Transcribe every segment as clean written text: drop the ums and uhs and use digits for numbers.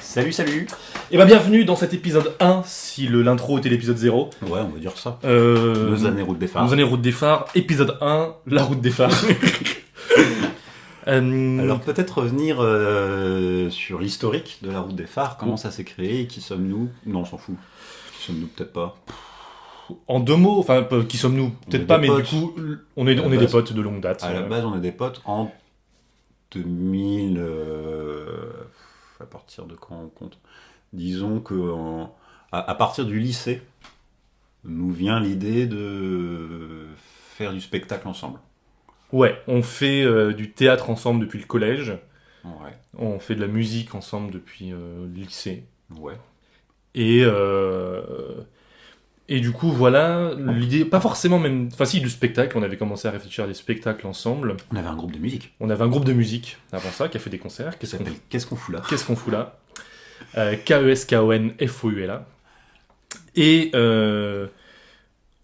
Salut, salut. Et bah bienvenue dans cet épisode 1, si l'intro était l'épisode 0. Ouais, on va dire ça. 2 2 années route des phares. 2 années route des phares, épisode 1, la route des phares. Alors peut-être revenir sur l'historique de la route des phares, comment ça s'est créé, qui sommes-nous? Non, on s'en fout. Qui sommes-nous? Peut-être pas. En 2 mots, enfin, qui sommes-nous? Peut-être pas, mais potes. du coup, on est des potes de longue date. À la base, on est des potes en 2000... à partir de quand on compte? Disons que à partir du lycée, nous vient l'idée de faire du spectacle ensemble. Ouais, on fait du théâtre ensemble depuis le collège. Ouais. On fait de la musique ensemble depuis le lycée. Ouais. Et du coup, voilà, l'idée, pas forcément même... Enfin si, du spectacle, on avait commencé à réfléchir à des spectacles ensemble. On avait un groupe de musique. On avait un groupe de musique avant ça, qui a fait des concerts. Qui s'appelle Qu'est-ce qu'on fout là? Qu'est-ce qu'on fout là? KESKONFOULA. Et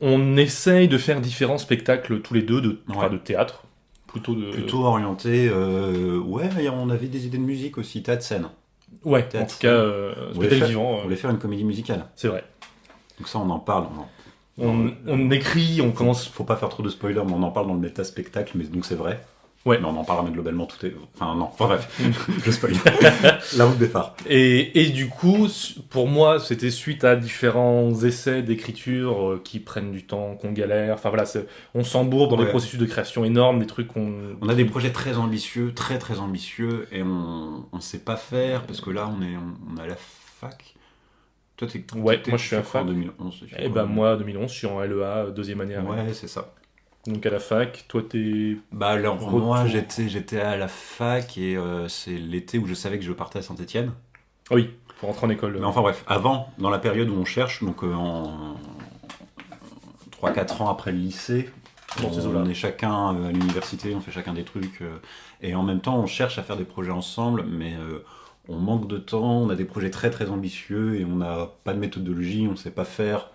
on essaye de faire différents spectacles tous les deux, de théâtre. Plutôt orienté... ouais, on avait des idées de musique aussi, théâtre scène. Ouais, Théâtre, en tout cas, spectacle vivant. On voulait faire une comédie musicale. C'est vrai. Donc ça, on en parle. On écrit, on commence... Faut pas faire trop de spoilers, mais on en parle dans le méta-spectacle, mais donc c'est vrai. Ouais. Mais on en parlera, mais globalement, tout est... Enfin, non. Enfin bref, je spoil. La route des phares. Et du coup, pour moi, c'était suite à différents essais d'écriture qui prennent du temps, qu'on galère. Enfin voilà, on s'embourbe dans des processus de création énormes, des trucs qu'on... On a des projets très ambitieux, très très ambitieux, et on sait pas faire, parce que là, on est à la fac. Toi, moi je suis à fac. En 2011. Et ben moi, 2011, je suis en LEA, deuxième année. Ouais, c'est ça. Donc à la fac, toi t'es... Bah alors moi j'étais à la fac et c'est l'été où je savais que je partais à Saint-Étienne. Oui, pour rentrer en école. Mais enfin bref, avant, dans la période où on cherche, donc en 3-4 ans après le lycée, on est chacun à l'université, on fait chacun des trucs, et en même temps on cherche à faire des projets ensemble, mais on manque de temps, on a des projets très très ambitieux et on n'a pas de méthodologie, on sait pas faire.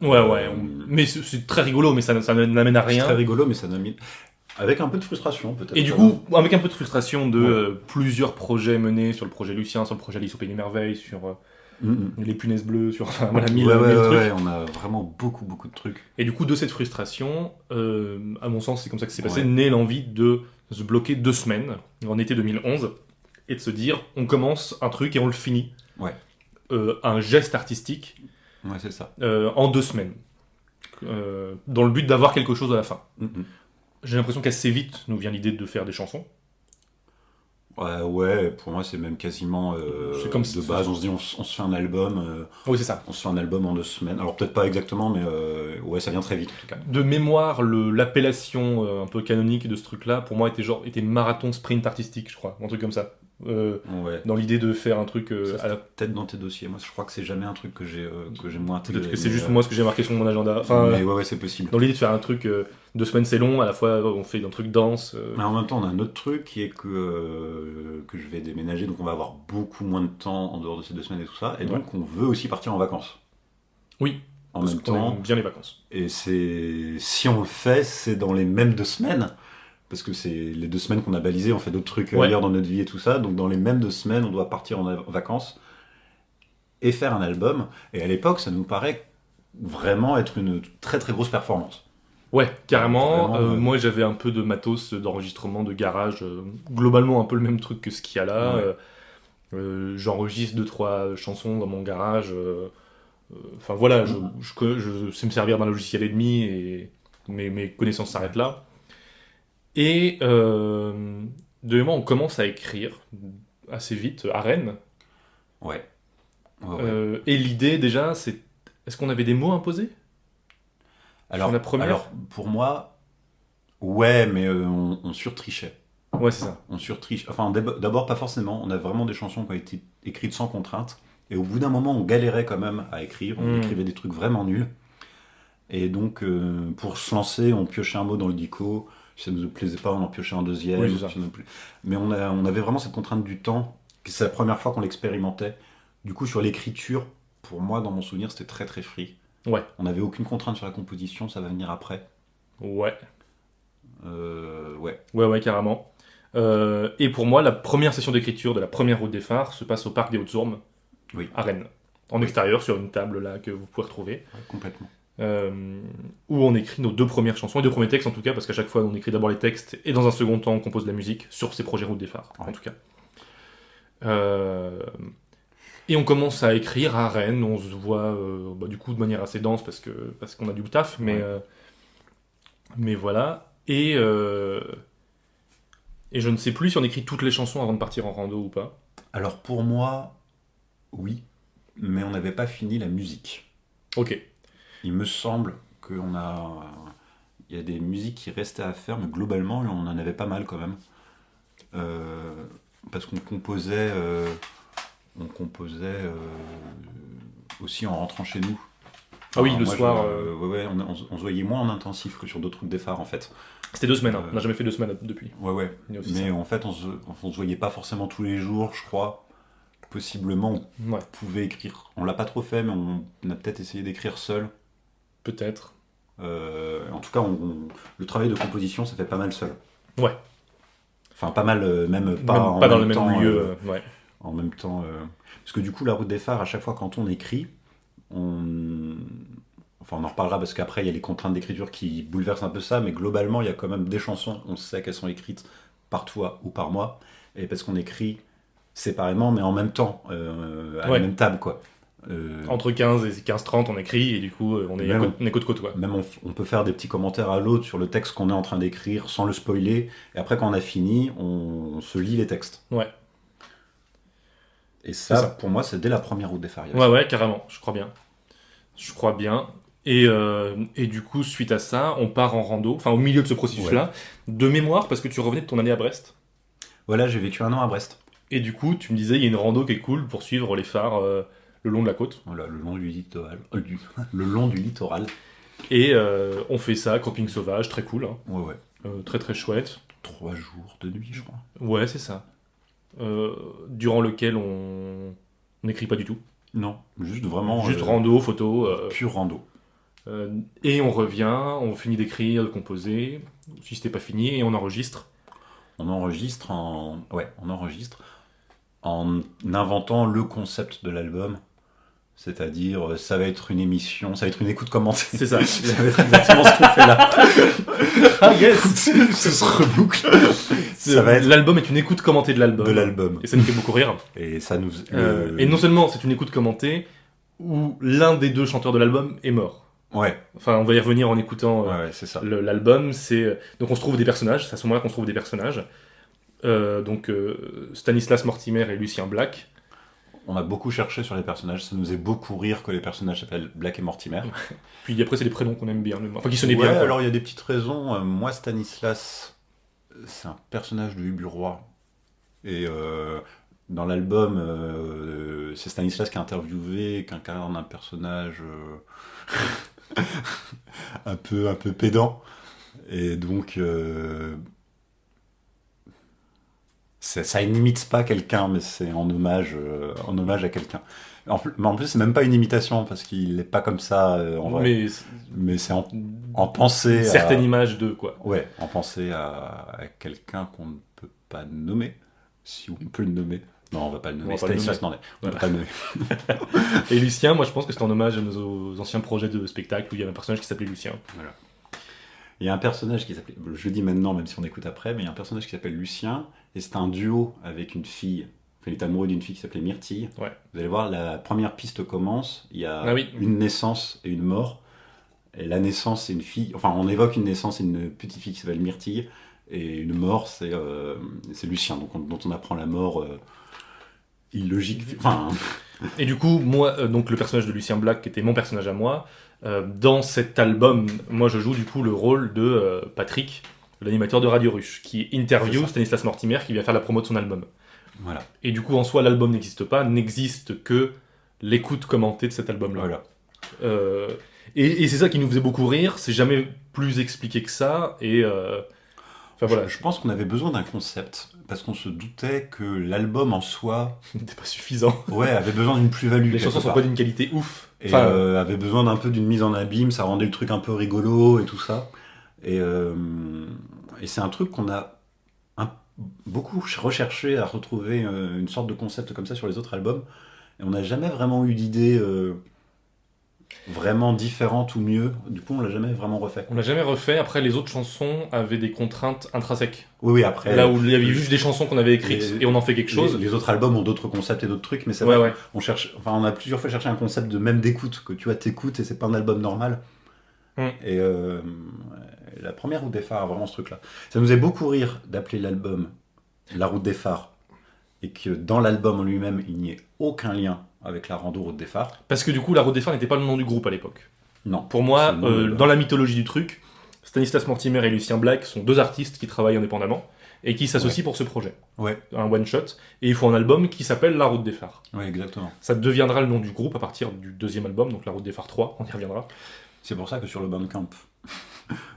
Ouais, mais c'est très rigolo, mais ça n'amène à rien. C'est très rigolo, mais ça n'amène... Avec un peu de frustration, peut-être. Et du coup, avec un peu de frustration de plusieurs projets menés, sur le projet Lucien, sur le projet Alice au Pays des Merveilles, sur les punaises bleues, sur... Enfin, voilà, mille trucs. Ouais, on a vraiment beaucoup de trucs. Et du coup, de cette frustration, à mon sens, c'est comme ça que c'est passé, naît l'envie de se bloquer 2 semaines, en été 2011, et de se dire, on commence un truc et on le finit. Ouais. Un geste artistique. Ouais, c'est ça. En 2 semaines. Dans le but d'avoir quelque chose à la fin. J'ai l'impression qu'assez vite nous vient l'idée de faire des chansons. Ouais, pour moi c'est même quasiment c'est comme de base, on se dit on se fait un album. Oui, c'est ça. On se fait un album en 2 semaines. Alors peut-être pas exactement, mais ouais, ça vient très vite en tout cas. De mémoire, l'appellation un peu canonique de ce truc-là, pour moi, était marathon sprint artistique, je crois. Un truc comme ça. Dans l'idée de faire un truc peut-être dans tes dossiers. Moi je crois que c'est jamais un truc que j'ai moins intégré. Peut-être que c'est juste moi ce que j'ai marqué sur mon agenda, mais ouais c'est possible. Dans l'idée de faire un truc 2 semaines c'est long, à la fois on fait un truc dense mais en même temps on a un autre truc qui est que je vais déménager, donc on va avoir beaucoup moins de temps en dehors de ces 2 semaines et tout ça, et donc on veut aussi partir en vacances. Oui, en même temps, bien les vacances. Et si on le fait, c'est dans les mêmes 2 semaines. Parce que c'est les 2 semaines qu'on a balisées, on fait d'autres trucs ailleurs dans notre vie et tout ça. Donc dans les mêmes 2 semaines, on doit partir en vacances et faire un album. Et à l'époque, ça nous paraît vraiment être une très très grosse performance. Ouais, carrément. Moi, j'avais un peu de matos d'enregistrement de garage. Globalement, un peu le même truc que ce qu'il y a là. Ouais. J'enregistre 2-3 chansons dans mon garage. Enfin voilà, je sais me servir d'un logiciel et demi et mes connaissances s'arrêtent là. Et deuxièmement, on commence à écrire assez vite à Rennes. Ouais. Et l'idée déjà, c'est... Est-ce qu'on avait des mots imposés sur la première ? Alors, pour moi, ouais, mais on surtrichait. Ouais, c'est ça. On surtriche. Enfin, d'abord, pas forcément. On a vraiment des chansons qui ont été écrites sans contrainte. Et au bout d'un moment, on galérait quand même à écrire. On écrivait des trucs vraiment nuls. Et donc, pour se lancer, on piochait un mot dans le dico. Si ça ne nous plaisait pas, on en piochait un deuxième. Oui, mais on avait vraiment cette contrainte du temps. C'est la première fois qu'on l'expérimentait. Du coup, sur l'écriture, pour moi, dans mon souvenir, c'était très très free. Ouais. On n'avait aucune contrainte sur la composition, ça va venir après. Ouais. Ouais. Ouais, carrément. Et pour moi, la première session d'écriture de la première route des phares se passe au parc des Hautes-Ormes. à Rennes, en extérieur, sur une table là que vous pouvez retrouver. Ouais, complètement. Où on écrit nos 2 premières chansons, les 2 premiers textes en tout cas, parce qu'à chaque fois on écrit d'abord les textes et dans un second temps on compose de la musique sur ces projets Route des Phares, en tout cas. Et on commence à écrire à Rennes, on se voit du coup de manière assez dense parce qu'on a du taf, mais voilà. Et je ne sais plus si on écrit toutes les chansons avant de partir en rando ou pas. Alors pour moi, oui, mais on n'avait pas fini la musique. Ok. Il me semble il y a des musiques qui restaient à faire, mais globalement, on en avait pas mal quand même. Parce qu'on composait, aussi en rentrant chez nous. Ah oui, le soir. On se voyait moins en intensif que sur d'autres Routes des Phares en fait. C'était 2 semaines, on n'a jamais fait 2 semaines depuis. Ouais. Mais en fait, on se voyait pas forcément tous les jours, je crois. Possiblement, on pouvait écrire. On l'a pas trop fait, mais on a peut-être essayé d'écrire seul. Peut-être. En tout cas, le travail de composition, ça fait pas mal seul. Ouais. Enfin, pas mal, même pas dans le même lieu. En même temps. Parce que du coup, la Route des Phares, à chaque fois quand on écrit, on en reparlera parce qu'après, il y a les contraintes d'écriture qui bouleversent un peu ça, mais globalement, il y a quand même des chansons, on sait qu'elles sont écrites par toi ou par moi, et parce qu'on écrit séparément, mais en même temps, à la même table, quoi. Entre 15 et 15-30, on écrit, et du coup, on est côte à côte, quoi. Même on peut faire des petits commentaires à l'autre sur le texte qu'on est en train d'écrire, sans le spoiler, et après, quand on a fini, on se lit les textes. Ouais. Et ça, pour moi, c'est dès la première Route des Phares. Ouais, carrément, je crois bien. Et du coup, suite à ça, on part en rando, enfin au milieu de ce processus-là, de mémoire, parce que tu revenais de ton année à Brest. Voilà, j'ai vécu 1 an à Brest. Et du coup, tu me disais, il y a une rando qui est cool pour suivre les phares le long de la côte. Voilà, le long du littoral. Le long du littoral. Et on fait ça, camping sauvage, très cool. Hein. Ouais. Très très chouette. 3 jours de nuit, je crois. Ouais, c'est ça. Durant lequel on n'écrit pas du tout. Non, juste vraiment... Juste rando, photo. Pure rando. Et on revient, on finit d'écrire, de composer, si c'était pas fini, et on enregistre. On enregistre en inventant le concept de l'album. C'est-à-dire, ça va être une émission, ça va être une écoute commentée. C'est ça. Ça va être exactement ce qu'on fait là. Ah yes. Ça se reboucle. L'album est une écoute commentée de l'album. Et ça nous fait beaucoup rire. Et ça nous... Et non seulement c'est une écoute commentée, où l'un des 2 chanteurs de l'album est mort. Ouais. Enfin, on va y revenir en écoutant c'est ça. l'album. Donc on se trouve des personnages, c'est à ce moment-là qu'on se trouve des personnages. Stanislas Mortimer et Lucien Black. On a beaucoup cherché sur les personnages, ça nous faisait beaucoup rire que les personnages s'appellent Black et Mortimer. Puis après, c'est des prénoms qu'on aime bien, enfin qui sonnaient bien. Quoi. Alors il y a des petites raisons. Moi, Stanislas, c'est un personnage de Hubu Roi. Et dans l'album, c'est Stanislas qui est interviewé, qui incarne un personnage un peu pédant. Et donc... ça n'imite pas quelqu'un, mais c'est en hommage à quelqu'un. Mais en plus, c'est même pas une imitation, parce qu'il n'est pas comme ça en vrai. Mais c'est en pensée une certaine image de quoi. Ouais, en pensée à quelqu'un qu'on ne peut pas nommer, si on peut le nommer. Non, on va pas le nommer. Stanislas, non, on peut pas le nommer. Et Lucien, moi je pense que c'est en hommage à nos anciens projets de spectacle où il y avait un personnage qui s'appelait Lucien. Voilà. Il y a un personnage qui s'appelle, je le dis maintenant même si on écoute après, mais il y a un personnage qui s'appelle Lucien, et c'est un duo avec une fille, enfin, il est amoureux d'une fille qui s'appelait Myrtille. Ouais. Vous allez voir, la première piste commence, il y a une naissance et une mort, et la naissance c'est une fille, enfin on évoque une naissance et une petite fille qui s'appelle Myrtille, et une mort c'est Lucien, dont on apprend la mort illogique, enfin... Et du coup, moi, donc le personnage de Lucien Black, qui était mon personnage à moi, dans cet album, moi je joue du coup le rôle de Patrick, l'animateur de Radio Ruche, qui interview Stanislas Mortimer, qui vient faire la promo de son album. Voilà. Et du coup, en soi, l'album n'existe pas, n'existe que l'écoute commentée de cet album-là. Voilà. Et c'est ça qui nous faisait beaucoup rire, c'est jamais plus expliqué que ça, et... voilà. Je pense qu'on avait besoin d'un concept, parce qu'on se doutait que l'album en soi... n'était pas suffisant. Ouais, avait besoin d'une plus-value. Les chansons sont pas d'une qualité ouf. Et avait besoin d'un peu d'une mise en abîme, ça rendait le truc un peu rigolo et tout ça. Et c'est un truc qu'on a beaucoup recherché à retrouver une sorte de concept comme ça sur les autres albums. Et on n'a jamais vraiment eu d'idée vraiment différente ou mieux. Du coup, on l'a jamais vraiment refait. On l'a jamais refait. Après, les autres chansons avaient des contraintes intrinsèques. Oui, après. Là où il y avait juste des chansons qu'on avait écrites et on en fait quelque chose. Les autres albums ont d'autres concepts et d'autres trucs, mais c'est vrai qu'on cherche. Enfin, on a plusieurs fois cherché un concept de même d'écoute, que tu vois, t'écoutes et c'est pas un album normal. Et la première Route des Phares a vraiment ce truc-là. Ça nous faisait beaucoup rire d'appeler l'album La Route des Phares et que dans l'album en lui-même, il n'y ait aucun lien avec la rando Route des Phares. Parce que du coup, La Route des Phares n'était pas le nom du groupe à l'époque. Non. Pour moi, dans la mythologie du truc, Stanislas Mortimer et Lucien Black sont deux artistes qui travaillent indépendamment et qui s'associent pour ce projet. Un one-shot. Et ils font un album qui s'appelle La Route des Phares. Oui, exactement. Ça deviendra le nom du groupe à partir du deuxième album, donc La Route des Phares 3, on y reviendra. C'est pour ça que sur le Bandcamp,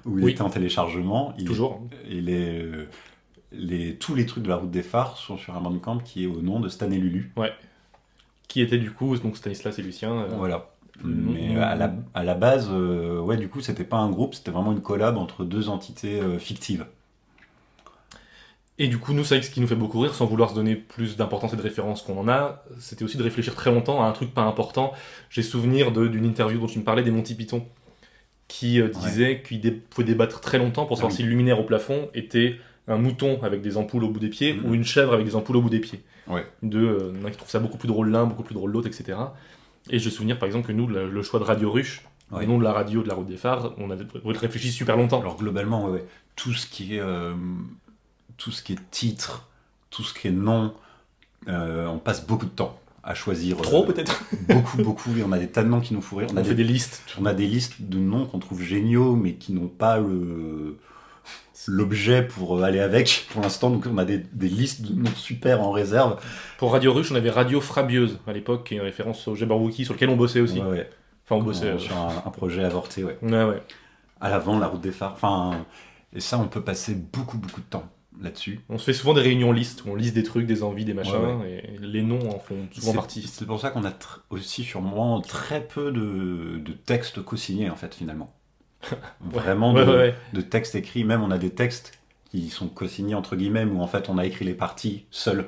où il était en téléchargement, toujours. Tous les trucs de la Route des Phares sont sur un Bandcamp qui est au nom de Stan et Lulu. Ouais. Qui était du coup donc Stanislas et Lucien. Voilà. Mais à la base, du coup, c'était pas un groupe, c'était vraiment une collab entre deux entités fictives. Et du coup, nous, c'est ce qui nous fait beaucoup rire, sans vouloir se donner plus d'importance et de référence qu'on en a, c'était aussi de réfléchir très longtemps à un truc pas important. J'ai souvenir d'une interview dont tu me parlais des Monty Python, qui disait qu'ils pouvaient débattre très longtemps pour savoir si le luminaire au plafond était un mouton avec des ampoules au bout des pieds ou une chèvre avec des ampoules au bout des pieds. Il y en a qui trouvent ça beaucoup plus drôle l'un, beaucoup plus drôle l'autre, etc. Et je me souviens par exemple que nous, le choix de Radio Ruche, le nom de la radio de la Route des Phares, on a réfléchi super longtemps. Alors globalement, tout ce qui est titre, tout ce qui est nom, on passe beaucoup de temps à choisir. Trop peut-être. Beaucoup. Et on a des tas de noms qui nous font rire. On fait des listes. On a des listes de noms qu'on trouve géniaux, mais qui n'ont pas l'objet pour aller avec pour l'instant. Donc on a des listes de noms super en réserve. Pour Radio Ruche, on avait Radio Frabieuse à l'époque, qui est une référence au Jabberwocky sur lequel on bossait aussi. Ouais. Enfin, on bossait sur un projet avorté, ouais. À l'avant, la Route des Phares. Enfin, et ça, on peut passer beaucoup de temps là-dessus. On se fait souvent des réunions listes, où on liste des trucs, des envies, des machins, et les noms en font souvent partie. C'est pour ça qu'on a aussi sûrement très peu de textes co-signés, en fait, finalement. Vraiment de textes écrits. Même on a des textes qui sont co-signés, entre guillemets, où en fait on a écrit les parties seuls.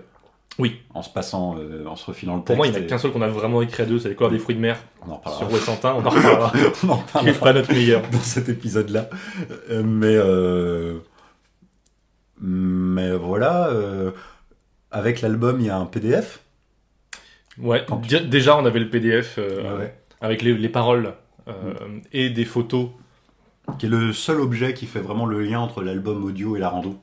Oui. En se passant, en se refilant le texte. Pour moi, il n'y en a qu'un seul qu'on a vraiment écrit à deux, c'est Les Couleurs des fruits de mer. On en reparlera. Sur Ouessantin, on en reparlera. On en reparlera. Qui n'est pas notre meilleur. Dans cet épisode-là. Mais voilà, avec l'album, il y a un PDF. Ouais, déjà on avait le PDF avec les paroles et des photos. Qui est le seul objet qui fait vraiment le lien entre l'album audio et la rando.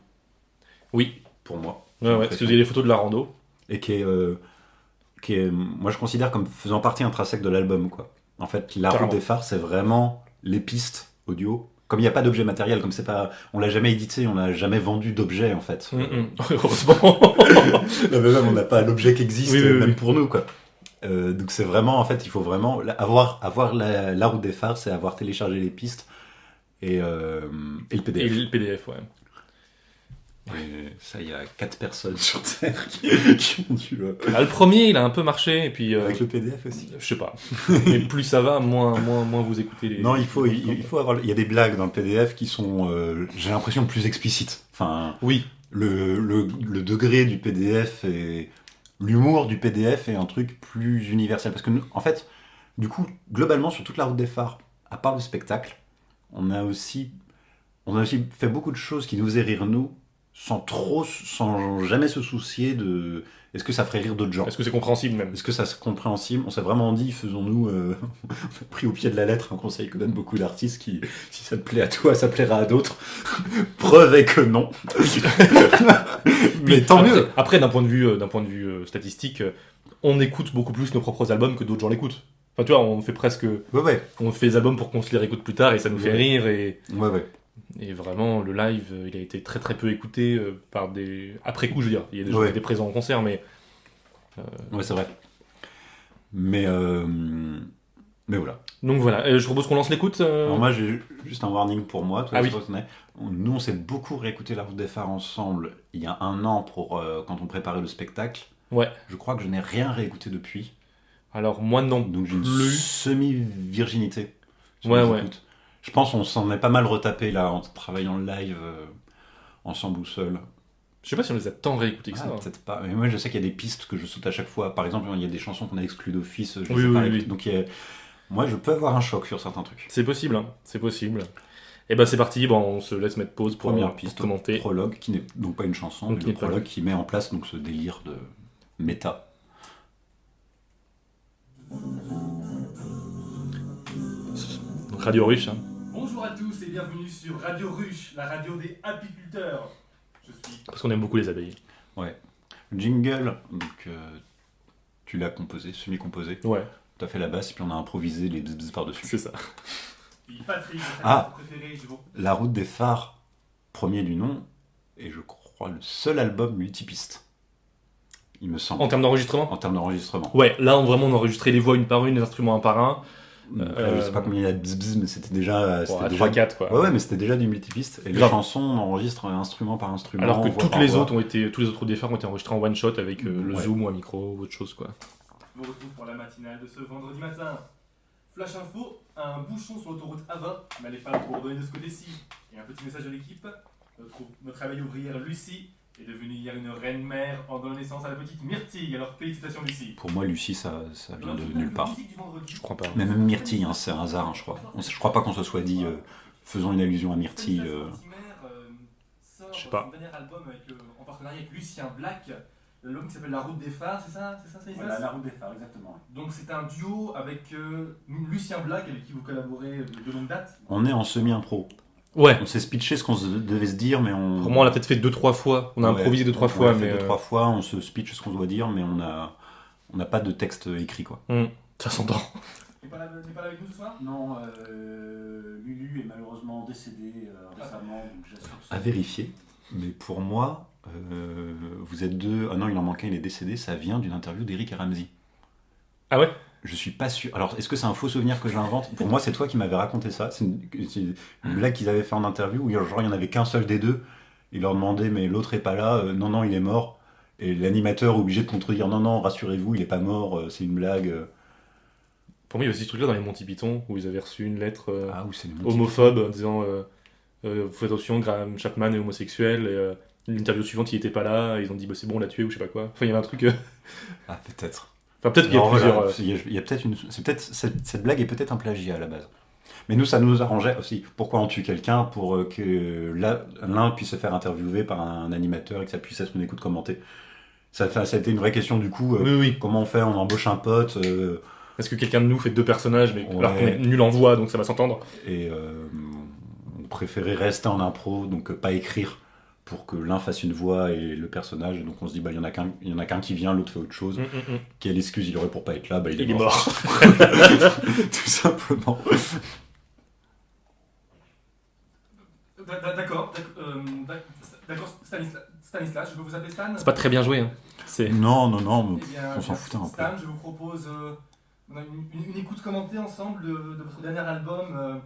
Oui. Pour moi. Parce que vous avez les photos de la rando. Et qui est, moi je considère comme faisant partie intrinsèque de l'album, quoi. En fait, la Route des Phares, c'est vraiment les pistes audio. Comme il n'y a pas d'objet matériel, comme c'est pas, on l'a jamais édité, on n'a jamais vendu d'objet en fait. Heureusement. Même on n'a pas l'objet qui existe, même pour nous, quoi. Donc c'est vraiment, en fait, il faut vraiment avoir la Route des Phares, c'est avoir téléchargé les pistes et le PDF. Et le PDF, ouais. Et ça, il y a 4 personnes sur Terre qui ont dû... le premier, il a un peu marché, et puis... Avec le PDF aussi. Je sais pas. Mais plus ça va, moins vous écoutez les... Non, il faut avoir... Il y a des blagues dans le PDF qui sont, j'ai l'impression, plus explicites. Enfin, oui. Le degré du PDF et l'humour du PDF est un truc plus universel. Parce que, en fait, du coup, globalement, sur toute la Route des Phares, à part le spectacle, on a aussi fait beaucoup de choses qui nous faisaient rire, nous, sans jamais se soucier de est-ce que ça ferait rire d'autres gens, est-ce que c'est compréhensible même, est-ce que ça c'est compréhensible. On s'est vraiment dit, faisons-nous on a pris au pied de la lettre un conseil que donnent beaucoup d'artistes qui, si ça te plaît à toi, ça plaira à d'autres. Preuve est que non. Mais tant mieux. Après d'un point de vue statistique, on écoute beaucoup plus nos propres albums que d'autres gens l'écoutent. Enfin tu vois, on fait presque on fait des albums pour qu'on se les réécoute plus tard et ça nous fait rire et vraiment, le live, il a été très très peu écouté par des... Après coup, je veux dire. Il y a des gens qui étaient présents en concert, mais... Ouais, c'est vrai. Mais voilà. Donc voilà, je propose qu'on lance l'écoute. Alors moi, j'ai juste un warning pour moi. Ah oui. Nous, on s'est beaucoup réécouté La Route des Phares ensemble il y a un an pour quand on préparait le spectacle. Ouais. Je crois que je n'ai rien réécouté depuis. Alors moi non. Donc j'ai une semi-virginité. Ouais. Je pense qu'on s'en est pas mal retapé là en travaillant le live ensemble ou seul. Je sais pas si on les a tant réécoutés que ça. Peut-être pas. Mais moi, je sais qu'il y a des pistes que je saute à chaque fois. Par exemple, il y a des chansons qu'on a exclues d'office. Oui. Donc, moi, je peux avoir un choc sur certains trucs. C'est possible, hein. C'est possible. Et ben c'est parti, on se laisse mettre pause pour première piste, pour commenter. Prologue, qui n'est donc pas une chanson, mais le prologue qui met en place donc ce délire de méta. Donc Radio Ruche. Hein. Bonjour à tous et bienvenue sur Radio Ruche, la radio des apiculteurs. Parce qu'on aime beaucoup les abeilles. Ouais. Le jingle, donc tu l'as composé, semi-composé. Ouais. Tu as fait la basse et puis on a improvisé les bzz par-dessus. C'est ça. Patrick, préféré, La Route des Phares, premier du nom, et je crois le seul album multipiste. Il me semble. En termes d'enregistrement ? En termes d'enregistrement. Ouais, là on enregistrait les voix une par une, les instruments un par un. Je sais pas combien il y a de bzz, mais c'était déjà... 3-4 quoi. Ouais, mais c'était déjà du multipiste. Et les chansons, on enregistre instrument par instrument. Alors que tous les autres des phares ont été enregistrés en one shot avec le zoom ou un micro ou autre chose quoi. Je vous retrouve pour la matinale de ce vendredi matin. Flash info, un bouchon sur l'autoroute A20, n'allez pas coordonner de ce côté-ci. Et un petit message de l'équipe, notre abeille ouvrière Lucie est devenue hier une reine-mère en donnant naissance à la petite Myrtille, alors félicitations Lucie. Pour moi Lucie ça vient de nulle part. Je crois pas. Mais même Myrtille, c'est un hasard je crois. Je crois pas qu'on se soit dit faisons une allusion à Myrtille. Je sais pas. Son dernier album en partenariat avec Lucien Black. L'homme qui s'appelle La Route des Phares, c'est ça Voilà, La Route des Phares, exactement. Donc c'est un duo avec Lucien Black, avec qui vous collaborez de longue date. On est en semi-impro. Ouais. On s'est pitché ce qu'on devait se dire, mais on... Pour moi, on l'a peut-être fait 2-3 fois. On a improvisé 2-3 fois. On l'a fait 2-3 fois, on se pitch ce qu'on doit dire, mais on n'a pas de texte écrit, quoi. Ça s'entend. N'est pas là avec nous ce soir ? Non, Lulu est malheureusement décédé récemment, donc j'assure ça. À vérifier, mais pour moi... vous êtes deux... Ah non, il en manquait, il est décédé. Ça vient d'une interview d'Eric et Ramsey. Ah ouais ? Je suis pas sûr. Alors, est-ce que c'est un faux souvenir que j'invente ? Pour moi, c'est toi qui m'avais raconté ça. C'est une blague qu'ils avaient fait en interview où genre, il n'y en avait qu'un seul des deux. Il leur demandait, mais l'autre est pas là. Non, il est mort. Et l'animateur est obligé de contredire. Non, rassurez-vous, il est pas mort. C'est une blague. Pour moi, il y a aussi ce truc-là dans les Monty Python où ils avaient reçu une lettre homophobe en disant faites attention, Graham Chapman est homosexuel. Et, l'interview suivante, il était pas là, ils ont dit c'est bon, on l'a tué ou je sais pas quoi. Enfin, il y avait un truc. Ah, peut-être. Enfin, peut-être qu'il y a plusieurs. Il y a peut-être cette blague est peut-être un plagiat à la base. Mais nous, ça nous arrangeait aussi. Pourquoi on tue quelqu'un ? Pour que l'un puisse se faire interviewer par un animateur et que ça puisse être une écoute commentée. Ça a été une vraie question du coup. Oui. Comment on fait ? On embauche un pote. Est-ce que quelqu'un de nous fait 2 personnages, mais alors qu'on est nul en voix, donc ça va s'entendre ? Et on préférait rester en impro, donc pas écrire. Pour que l'un fasse une voix et le personnage, et donc on se dit il y en a qu'un qui vient, l'autre fait autre chose. Quelle excuse il aurait pour pas être là ? Il est mort. Tout simplement. D'accord, Stanislas, je peux vous appeler Stan ? C'est pas très bien joué. Hein. Non, Eh bien, on s'en foutait un peu. Stan, je vous propose une écoute commentée ensemble de votre dernier album,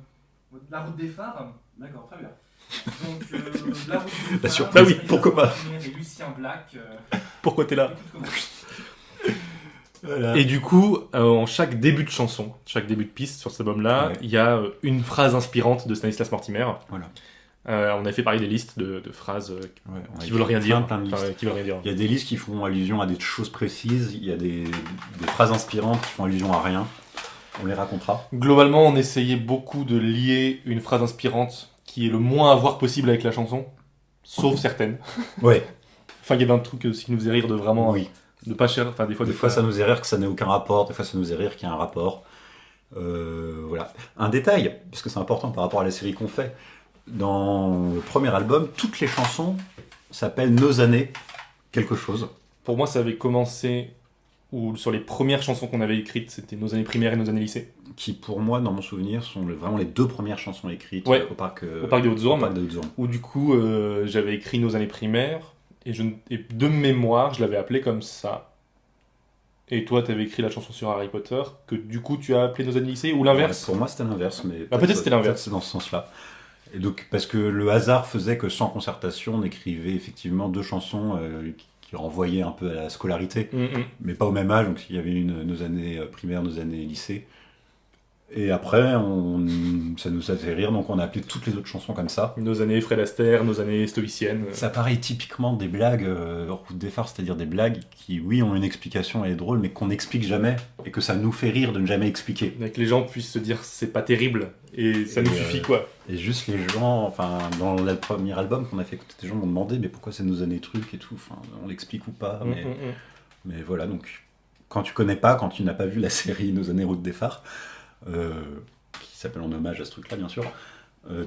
La Route des Phares. D'accord, très bien. Donc, La Route des Phares, la surprise, oui, pourquoi pas. Et Lucien Black. Pourquoi t'es là ? Voilà. Et du coup, en chaque début de chanson, chaque début de piste sur cet album-là, il y a une phrase inspirante de Stanislas Mortimer. Voilà. On avait fait pareil des listes de phrases qui veulent rien dire. Qui veulent rien dire. Il y a des listes qui font allusion à des choses précises, il y a des phrases inspirantes qui font allusion à rien. On les racontera. Globalement, on essayait beaucoup de lier une phrase inspirante qui est le moins à voir possible avec la chanson, sauf certaines. Ouais. Enfin, il y avait un truc aussi qui nous faisait rire de vraiment... Oui. De pas cher. Enfin, des fois, ça nous faisait rire que ça n'ait aucun rapport, des fois ça nous faisait rire qu'il y a un rapport. Voilà. Un détail, parce que c'est important par rapport à la série qu'on fait. Dans le premier album, toutes les chansons s'appellent Nos années quelque chose. Pour moi, ça avait commencé où sur les premières chansons qu'on avait écrites, c'était Nos années primaires et Nos années lycée. Qui, pour moi, dans mon souvenir, sont vraiment les 2 premières chansons écrites au parc des Hautes-Ormes. Où du coup, j'avais écrit Nos années primaires et de mémoire, je l'avais appelé comme ça. Et toi, tu avais écrit la chanson sur Harry Potter, que du coup, tu as appelé Nos années lycée, ou l'inverse ? Pour moi, c'était l'inverse, mais peut-être c'était l'inverse. C'est dans ce sens-là. Et donc, parce que le hasard faisait que sans concertation, on écrivait effectivement 2 chansons qui renvoyaient un peu à la scolarité, mais pas au même âge. Donc, il y avait Nos années primaires, Nos années lycée. Et après, ça nous a fait rire, donc on a appelé toutes les autres chansons comme ça. Nos années Fred Astaire, nos années stoïciennes. Ça paraît typiquement des blagues, Route des phares, c'est-à-dire des blagues qui, oui, ont une explication et est drôle, mais qu'on n'explique jamais, et que ça nous fait rire de ne jamais expliquer. Que les gens puissent se dire c'est pas terrible, et ça nous suffit quoi. Et juste les gens, enfin, dans le premier album qu'on a fait écouter, des gens m'ont demandé mais pourquoi c'est nos années trucs et tout, enfin, on l'explique ou pas, mais voilà, donc quand tu n'as pas vu la série Nos années Route des phares, qui s'appelle en hommage à ce truc-là, bien sûr,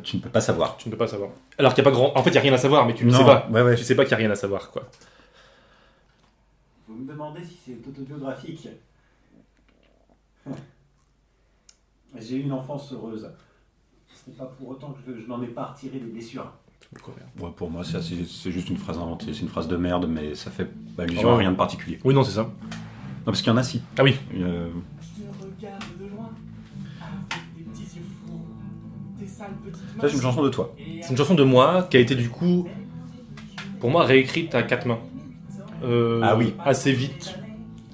tu ne peux pas savoir. Tu ne peux pas savoir. Alors qu'il n'y a pas grand... En fait, il n'y a rien à savoir, mais tu ne sais pas. Ouais. Tu sais pas qu'il n'y a rien à savoir, quoi. Vous me demandez si c'est autobiographique. J'ai eu une enfance heureuse. Ce n'est pas pour autant que je n'en ai pas retiré des blessures. Ouais, pour moi, c'est juste une phrase inventée. C'est une phrase de merde, mais ça fait allusion à rien de particulier. Oui, non, c'est ça. Non, parce qu'il y en a si. Ah oui. Je te regarde de loin, avec des petits yeux fous, tes sales petites mains. Ça, c'est une chanson de toi. C'est une chanson de moi qui a été du coup, pour moi, réécrite à quatre mains. Ah oui. Assez vite.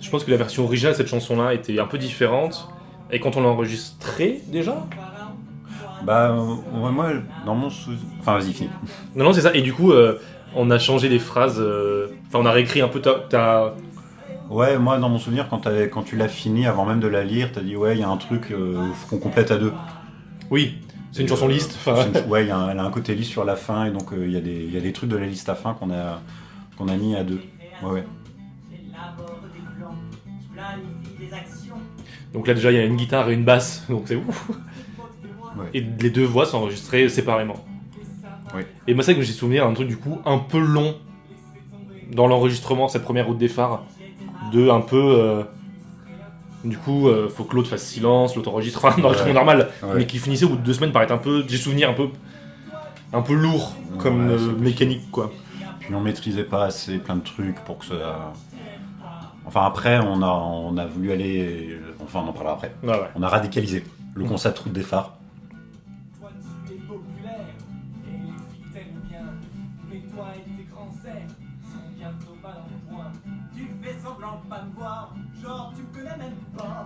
Je pense que la version originale de cette chanson-là était un peu différente. Et quand on l'a enregistrée, déjà... Bah, moi, dans mon enfin, vas-y, finis. Non, c'est ça. Et du coup, on a changé les phrases. Enfin, on a réécrit un peu ta... Ouais, moi, dans mon souvenir, quand tu l'as fini, avant même de la lire, t'as dit, ouais, il y a un truc qu'on complète à deux. Oui, c'est une chanson liste. Ouais, elle a un côté liste sur la fin, et donc il y a des trucs de la liste à fin qu'on a mis à deux. Ouais. Donc là, déjà, il y a une guitare et une basse, donc c'est ouf. Ouais. Et les deux voix sont enregistrées séparément. Oui. Et moi, c'est vrai que j'ai souvenir d'un truc du coup un peu long dans l'enregistrement, cette première Route des phares, de un peu. Du coup, faut que l'autre fasse silence, l'autre enregistre, enfin, un enregistrement normal, mais qui finissait au bout de 2 semaines par être un peu. J'ai souvenir un peu lourd comme mécanique, quoi. Puis on maîtrisait pas assez plein de trucs pour que ça. Enfin, après, on a voulu aller. Enfin, on en parlera après. Ouais. On a radicalisé le concept Route des phares. Toi, tu es populaire, et les filles t'aiment bien. Mais toi et tes grands airs sont bientôt pas dans le point. Tu fais semblant de pas me voir, genre tu me connais même pas.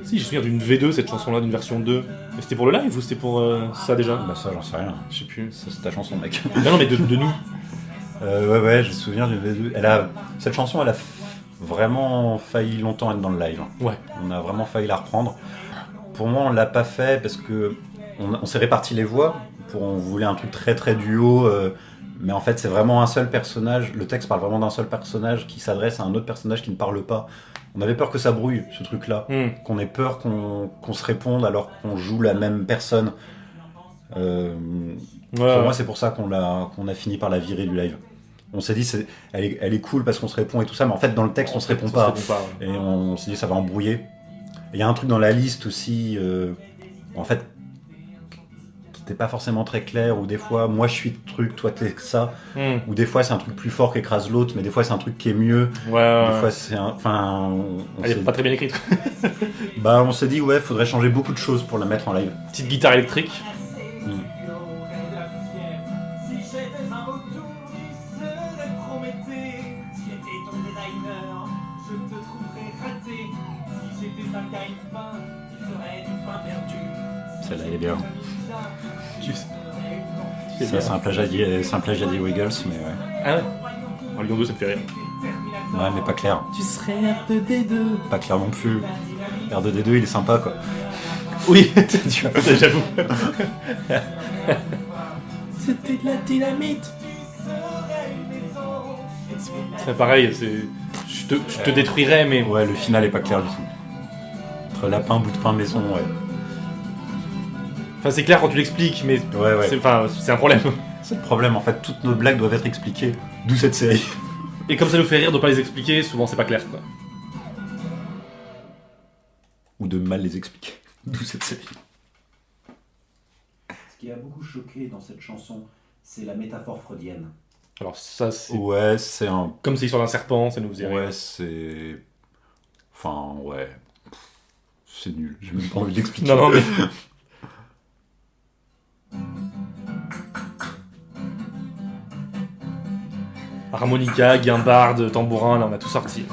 Si, j'ai souvenir d'une V2, cette chanson-là, d'une version 2. Mais c'était pour le live ou c'était pour ça déjà? Bah, ça, j'en sais rien. Je sais plus. Ça, c'est ta chanson, mec. Non, mais de nous. Ouais, j'ai souvenir du V2. Cette chanson, elle a vraiment failli longtemps être dans le live. Ouais. On a vraiment failli la reprendre. Pour moi, on l'a pas fait parce que on s'est réparti les voix. On voulait un truc très très duo, mais en fait, c'est vraiment un seul personnage. Le texte parle vraiment d'un seul personnage qui s'adresse à un autre personnage qui ne parle pas. On avait peur que ça brouille, ce truc-là. Qu'on ait peur qu'on se réponde alors qu'on joue la même personne. Pour moi, c'est pour ça qu'on a fini par la virer du live. On s'est dit, elle est cool parce qu'on se répond et tout ça, mais en fait, dans le texte, on se répond pas. Et on s'est dit, ça va embrouiller. Il y a un truc dans la liste aussi, en fait, qui n'était pas forcément très clair, où des fois, moi je suis truc, toi t'es ça, ou des fois c'est un truc plus fort qui écrase l'autre, mais des fois c'est un truc qui est mieux. Des fois c'est enfin, elle est pas très bien écrite. Bah, on s'est dit, ouais, faudrait changer beaucoup de choses pour la mettre en live. Petite guitare électrique. Celle-là, elle est bien. Ça, c'est un plagiat des Wiggles, mais ouais. Ah ouais. En Lyon 2, ça me fait rire. Ouais, mais pas clair. Tu serais R2D2. Pas clair non plus. R2D2, il est sympa, quoi. Oui, j'avoue. C'était de la dynamite. C'est pareil, je te détruirais, mais... Ouais, le final est pas clair du tout. Entre lapin, bout de pain, maison, ouais. Enfin, c'est clair quand tu l'expliques, mais ouais. C'est un problème. C'est le problème, en fait, toutes nos blagues doivent être expliquées. D'où cette série. Et comme ça nous fait rire de pas les expliquer, souvent c'est pas clair, quoi. Ou de mal les expliquer. D'où cette série. Ce qui a beaucoup choqué dans cette chanson, c'est la métaphore freudienne. Alors ça, c'est... Ouais, c'est un... Comme c'est l'histoire d'un serpent, ça nous faisait rire. Ouais, c'est... Enfin, ouais... C'est nul, j'ai même pas envie d'expliquer. Non, mais... Harmonica, guimbarde, tambourin, là on a tout sorti.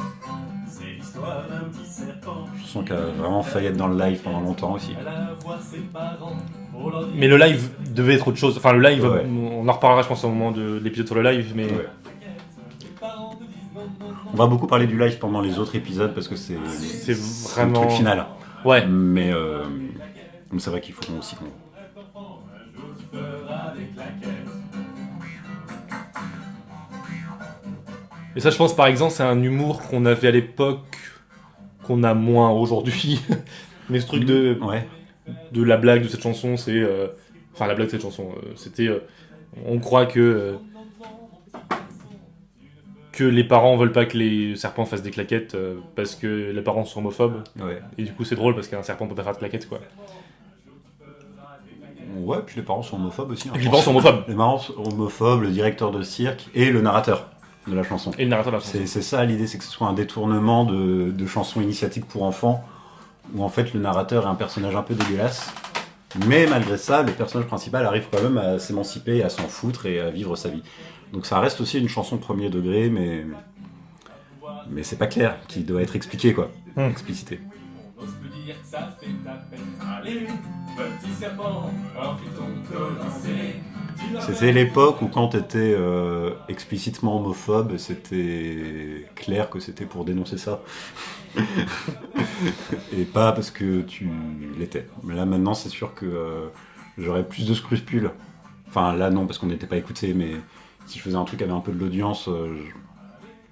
C'est l'histoire d'un petit serpent chanson qui a vraiment failli être dans le live pendant longtemps aussi. Mais le live devait être autre chose. Enfin, le live, Ouais. on en reparlera, je pense, au moment de l'épisode sur le live, mais... Ouais. On va beaucoup parler du live pendant les autres épisodes parce que c'est C'est le vraiment... truc final. Ouais. Mais c'est vrai qu'il faut aussi qu'on... Et ça, je pense, par exemple, c'est un humour qu'on avait à l'époque, qu'on a moins aujourd'hui. Mais ce truc Ouais. de la blague de cette chanson, c'est... Enfin, la blague de cette chanson, c'était... on croit que les parents veulent pas que les serpents fassent des claquettes parce que les parents sont homophobes. Ouais. Et du coup, c'est drôle parce qu'un serpent peut pas faire de claquettes, quoi. Ouais, puis les parents sont homophobes aussi. Et puis les parents sont homophobes. Les parents sont homophobes, le directeur de cirque et le narrateur de la chanson. Et le narrateur de la chanson. C'est ça l'idée, c'est que ce soit un détournement de chansons initiatiques pour enfants, où en fait le narrateur est un personnage un peu dégueulasse, mais malgré ça, le personnage principal arrive quand même à s'émanciper, à s'en foutre et à vivre sa vie. Donc ça reste aussi une chanson premier degré, mais c'est pas clair, qui doit être expliqué quoi, explicité. C'était l'époque où quand t'étais explicitement homophobe, c'était clair que c'était pour dénoncer ça. Et pas parce que tu l'étais. Mais là maintenant c'est sûr que j'aurais plus de scrupules. Enfin là non parce qu'on n'était pas écoutés, mais si je faisais un truc avec un peu de l'audience,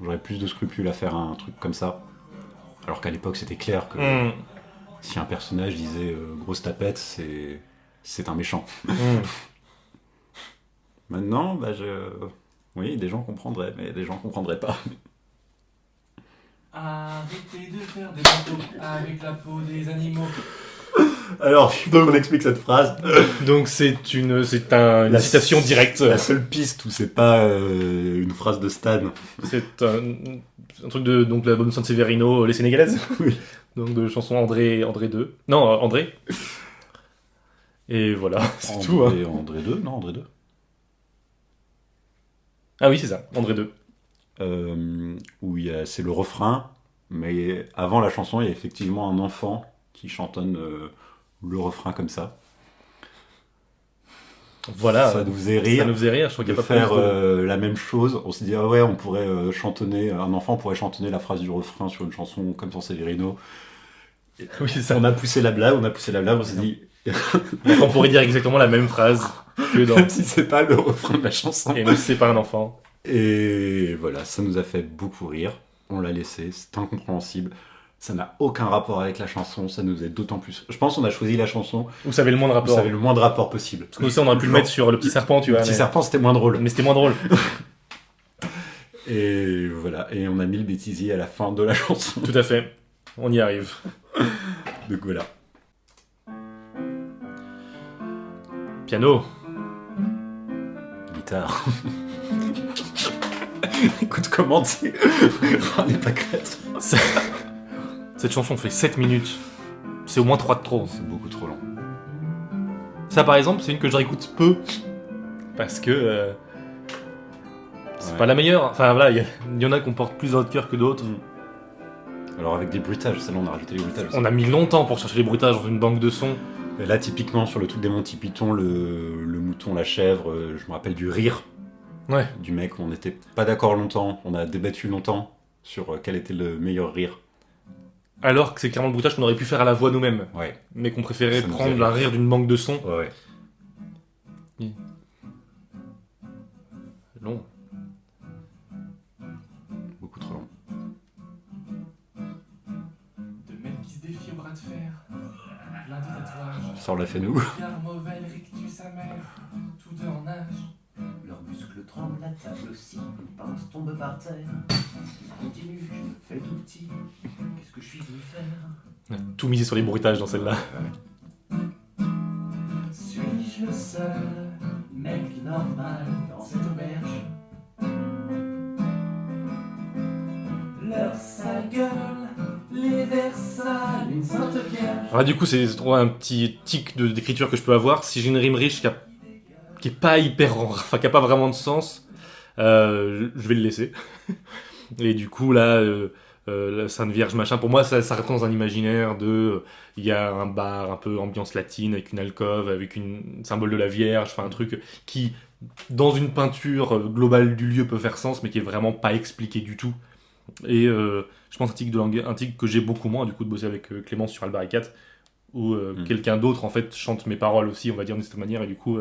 j'aurais plus de scrupules à faire un truc comme ça. Alors qu'à l'époque c'était clair que si un personnage disait grosse tapette, c'est un méchant. Maintenant, oui, des gens comprendraient, mais des gens comprendraient pas. Arrêtez de faire des manteaux avec la peau des animaux. Alors, donc on explique cette phrase. Donc c'est une citation directe. La seule piste où c'est pas une phrase de Stan. C'est un truc de donc l'album de San Severino, Les Sénégalaises. Oui. Donc de chanson André 2. Non, André. Et voilà, c'est tout. Hein. André 2, non, André 2. Ah oui, c'est ça, André 2. Où c'est le refrain, mais avant la chanson, il y a effectivement un enfant qui chantonne le refrain comme ça. Voilà. Ça nous faisait rire. Ça nous faisait rire, je crois qu'il de n'y a pas faire la même chose. On s'est dit, ah ouais, on pourrait chantonner, un enfant pourrait chantonner la phrase du refrain sur une chanson comme San Severino. Oui, c'est ça. On a poussé la blague, on s'est dit... On pourrait dire exactement la même phrase que dans... Même si c'est pas le refrain de la chanson. Et même si c'est pas un enfant. Et voilà, ça nous a fait beaucoup rire. On l'a laissé, c'est incompréhensible. Ça n'a aucun rapport avec la chanson, ça nous aide d'autant plus. Je pense qu'on a choisi la chanson Où ça avait le moins de où rapport. ça avait le moins de rapport possible. Parce que aussi, on aurait pu le mettre sur le petit serpent, tu vois. Le petit serpent, c'était moins drôle. Mais c'était moins drôle. Et voilà, et on a mis le bêtisier à la fin de la chanson. Tout à fait. On y arrive. Donc voilà. Piano. Guitare. Écoute, comment tu... On n'est pas quatre. Cette chanson fait 7 minutes. C'est au moins 3 de trop. C'est beaucoup trop long. Ça, par exemple, c'est une que je réécoute peu. Parce que... c'est pas la meilleure. Enfin, voilà, il y en a qu'on porte plus dans notre cœur que d'autres. Alors avec des bruitages, celle-là on a rajouté les bruitages. On a mis longtemps pour chercher les bruitages dans une banque de sons. Et là, typiquement, sur le truc des Monty Python, le mouton, la chèvre, je me rappelle du rire Ouais. du mec. On n'était pas d'accord longtemps, on a débattu longtemps sur quel était le meilleur rire. Alors que c'est clairement le bruitage qu'on aurait pu faire à la voix nous-mêmes. Ouais. Mais qu'on préférait Ça nous prendre fait la rire d'une banque de sons. Ouais. Long. Beaucoup trop long. De mecs qui se défient au bras de fer. Plein de tatouages. Ça, on l'a fait nous. Regard mauvais, rictus amer. Tous deux en âge. Leurs muscles tremblent, la table aussi, une pince tombe par terre. Je continue, je me fais tout petit. Qu'est-ce que je suis venu faire? On a tout misé sur les bruitages dans celle-là. Suis-je le seul mec normal dans cette auberge? Leur sale gueule, les verres sales, une sainte vierge. Alors là, du coup, c'est trop un petit tic d'écriture que je peux avoir. Si j'ai une rime riche qui est pas hyper... Enfin, qui a pas vraiment de sens, je vais le laisser. Et du coup, là, la Sainte Vierge, machin. Pour moi, ça reste dans un imaginaire de... Il y a un bar un peu ambiance latine, avec une alcôve, avec un symbole de la Vierge, enfin un truc qui, dans une peinture globale du lieu, peut faire sens, mais qui est vraiment pas expliqué du tout. Et je pense un tic que j'ai beaucoup moins, du coup, de bosser avec Clémence sur Albaricat, où quelqu'un d'autre, en fait, chante mes paroles aussi, on va dire, de cette manière, et du coup...